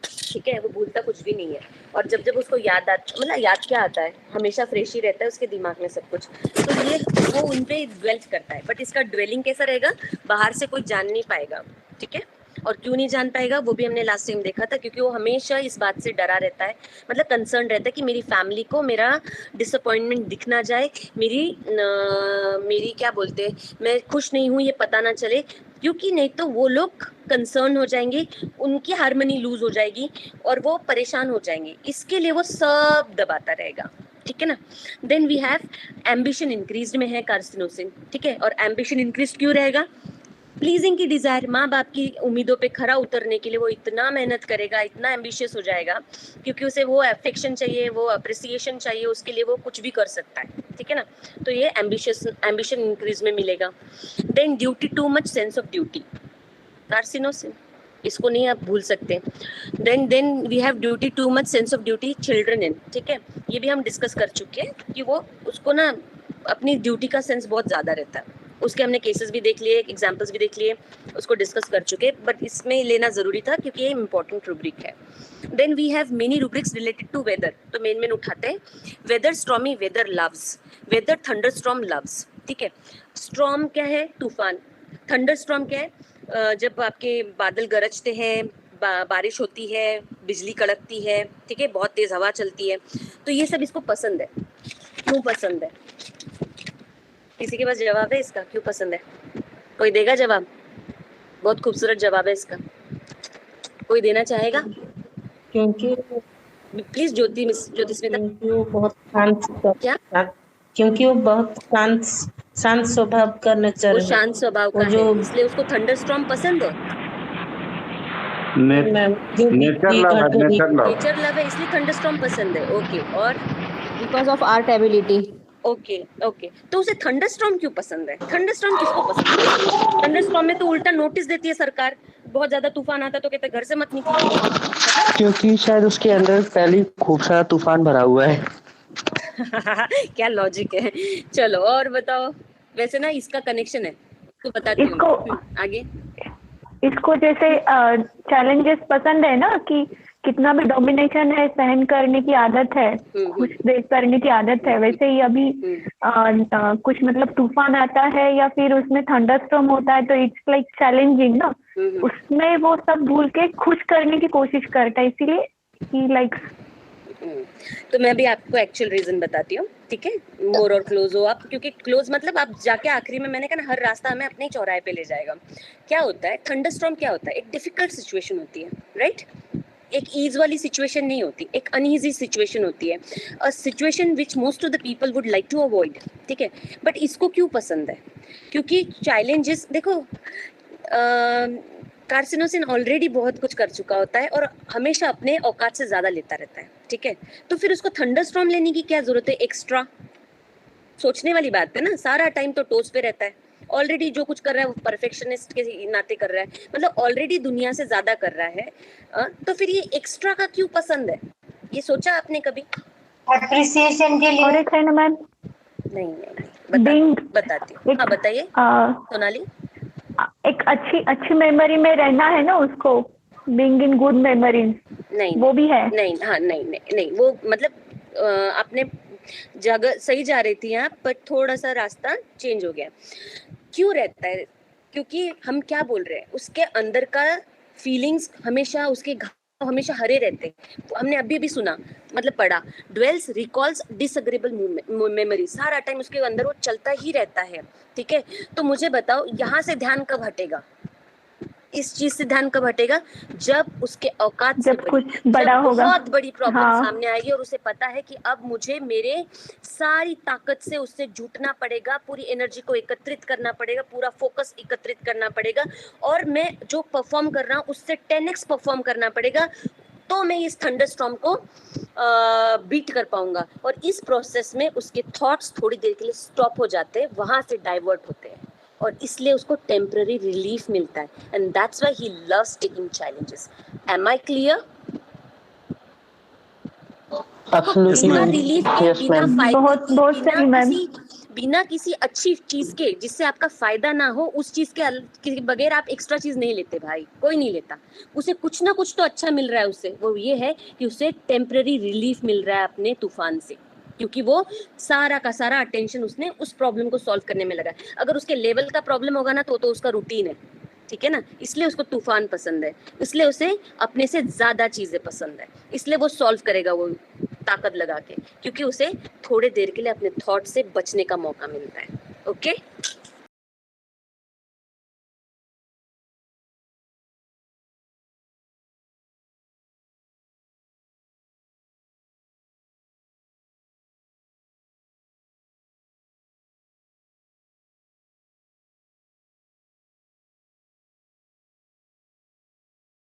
ठीक है, वो भूलता कुछ भी नहीं है। और जब उसको याद आता, मतलब याद क्या आता है, हमेशा फ्रेश ही रहता है उसके दिमाग में सब कुछ, तो ये वो उन पे ड्वेल करता है। बट इसका ड्वेलिंग कैसा रहेगा, बाहर से कोई जान नहीं पाएगा, ठीक है। और क्यों नहीं जान पाएगा वो भी हमने लास्ट टाइम देखा था, क्योंकि वो हमेशा इस बात से डरा रहता है, मतलब कंसर्न रहता है कि मेरी फैमिली को मेरा डिसअपॉइंटमेंट दिख ना जाए, मेरी क्या बोलते, मैं खुश नहीं हूँ ये पता ना चले, क्योंकि नहीं तो वो लोग कंसर्न हो जाएंगे, उनकी हार्मनी लूज हो जाएगी और वो परेशान हो जाएंगे। इसके लिए वो सब दबाता रहेगा, ठीक है ना। Then we have ambition increased में है कार्सिनोसिन, ठीक है। और एम्बिशन इंक्रीज क्यों रहेगा, प्लीजिंग की डिजायर, माँ बाप की उम्मीदों पे खरा उतरने के लिए वो इतना मेहनत करेगा, इतना एम्बिशियस हो जाएगा, क्योंकि उसे वो अफेक्शन चाहिए, वो अप्रिसिएशन चाहिए, उसके लिए वो कुछ भी कर सकता है, ठीक है ना। तो ये एम्बिशन इंक्रीज में मिलेगा। Then duty, too much sense of duty, carcinosin, इसको नहीं आप भूल सकते। Then we have duty, too much sense of duty children in, ठीक है। ये भी हम डिस्कस कर चुके हैं कि वो उसको ना अपनी ड्यूटी का सेंस बहुत ज्यादा रहता है, उसके हमने केसेस भी देख लिए, एग्जांपल्स भी देख लिए, उसको डिस्कस कर चुके, बट इसमें लेना जरूरी था क्योंकि ये इंपॉर्टेंट रूब्रिक है। Then we have many rubrics related to weather, तो मेन उठाते हैं। Weather stormy, weather loves, weather thunderstorm loves, ठीक है। स्टॉर्म क्या है, तूफान। थंडरस्टॉर्म क्या है, जब आपके बादल गरजते हैं, बारिश होती है, बिजली कड़कती है, ठीक है, बहुत तेज हवा चलती है, तो ये सब इसको पसंद है। क्यों पसंद है, किसी के पास जवाब है इसका, क्यों पसंद है? कोई देगा जवाब? बहुत खूबसूरत जवाब है इसका, कोई देना चाहेगा? क्योंकि प्लीज ज्योतिस्मिता। वो बहुत शांत, क्या? क्योंकि वो बहुत शांत स्वभाव का नेचर है, वो शांत स्वभाव का है, इसलिए उसको थंडरस्टॉर्म पसंद है। नेचर लव है, इसलिए थंडरस्टॉर्म पसंद है। ओके, और because of art ability. Okay, तो उसे थंडरस्टॉर्म क्यों पसंद है? थंडरस्टॉर्म किसको पसंद है? थंडरस्टॉर्म में तो उल्टा नोटिस देती है सरकार, बहुत ज्यादा तूफान आता तो कहते घर से मत निकलो, क्योंकि शायद उसके अंदर पहले खूब सारा तूफान भरा हुआ है। क्या लॉजिक है। चलो और बताओ, वैसे ना इसका कनेक्शन है तो बताती हूँ आगे। इसको जैसे चैलेंजेस पसंद है ना, कि कितना भी डोमिनेशन है, सहन करने की आदत है, कुछ देर करने की आदत है, वैसे ही अभी कुछ मतलब तूफान आता है या फिर उसमें थंडरस्टॉर्म होता है तो इट्स लाइक चैलेंजिंग ना, उसमें वो सब भूल के खुश करने की कोशिश करता है, इसीलिए ही लाइक। तो मैं भी आपको एक्चुअल रीजन बताती हूँ, ठीक है। मोर और क्लोज हो आप, क्योंकि क्लोज मतलब आप जाके आखिरी में, मैंने कहा ना हर रास्ता हमें अपने चौराहे पे ले जाएगा। क्या होता है थंडरस्टॉर्म, क्या होता है, एक डिफिकल्ट सिचुएशन होती है, राइट। एक ईज वाली सिचुएशन नहीं होती, एक अनईजी सिचुएशन होती है, a situation which most of the people would like to avoid, ठीक है। बट इसको क्यों पसंद है? क्योंकि चैलेंजेस, देखो कार्सिनोसिन ऑलरेडी बहुत कुछ कर चुका होता है और हमेशा अपने औकात से ज्यादा लेता रहता है, ठीक है। तो फिर उसको थंडरस्टॉर्म लेने की क्या जरूरत है एक्स्ट्रा? सोचने वाली बात है ना, सारा टाइम तो टोस पे रहता है, ऑलरेडी जो कुछ कर रहा है वो परफेक्शनिस्ट के नाते कर रहा है, मतलब ऑलरेडी दुनिया से ज्यादा कर रहा है, तो फिर ये एक्स्ट्रा का क्यों पसंद है? ये सोचा आपने कभी? अप्रिसिएशन के लिए। और एक है ना मैम, नहीं बताती हूँ। हाँ बताइए सोनाली। एक अच्छी मेमोरी में रहना है ना उसको, बीइंग इन गुड मेमोरीज। नहीं वो भी है। नहीं, हाँ नहीं वो मतलब आपने जगह सही जा रही थी आप, पर थोड़ा सा रास्ता चेंज हो गया। क्यों रहता है? क्योंकि हम क्या बोल रहे हैं, उसके अंदर का फीलिंग्स हमेशा, उसके घाव हमेशा हरे रहते हैं। हमने अभी भी सुना, मतलब पढ़ा, ड्वेल्स रिकॉल्स डिसएग्रीबल मेमोरी, सारा टाइम उसके अंदर वो चलता ही रहता है, ठीक है। तो मुझे बताओ यहाँ से ध्यान कब हटेगा? इस चीज से ध्यान कब हटेगा? जब उसके औकात से कुछ बड़ा होगा, बहुत बड़ी प्रॉब्लम सामने आएगी और उसे पता है कि अब मुझे मेरे सारी ताकत से उससे जुटना पड़ेगा, पूरी एनर्जी को एकत्रित करना पड़ेगा, पूरा फोकस एकत्रित करना पड़ेगा, और मैं जो परफॉर्म कर रहा हूँ उससे 10x परफॉर्म करना पड़ेगा, तो मैं इस थंडरस्टॉर्म को बीट कर पाऊंगा। और इस प्रोसेस में उसके थॉट्स थोड़ी देर के लिए स्टॉप हो जाते हैं, वहां से डाइवर्ट होते हैं, और इसलिए उसको टेम्पररी रिलीफ मिलता है, and that's why he loves taking challenges. Am I clear? बिना रिलीफ के, बिना फायदे, बिना किसी अच्छी चीज के जिससे आपका फायदा ना हो, उस चीज के बगैर आप एक्स्ट्रा चीज नहीं लेते भाई, कोई नहीं लेता। उसे कुछ ना कुछ तो अच्छा मिल रहा है उससे, वो ये है कि उसे टेम्पररी रिलीफ मिल रहा है अपने तूफान से, क्योंकि वो सारा का सारा अटेंशन उसने उस प्रॉब्लम को सॉल्व करने में लगा। अगर उसके लेवल का प्रॉब्लम होगा ना तो उसका रूटीन है, ठीक है ना, इसलिए उसको तूफान पसंद है, इसलिए उसे अपने से ज्यादा चीजें पसंद है, इसलिए वो सॉल्व करेगा वो ताकत लगा के, क्योंकि उसे थोड़े देर के लिए अपने थॉट से बचने का मौका मिलता है। ओके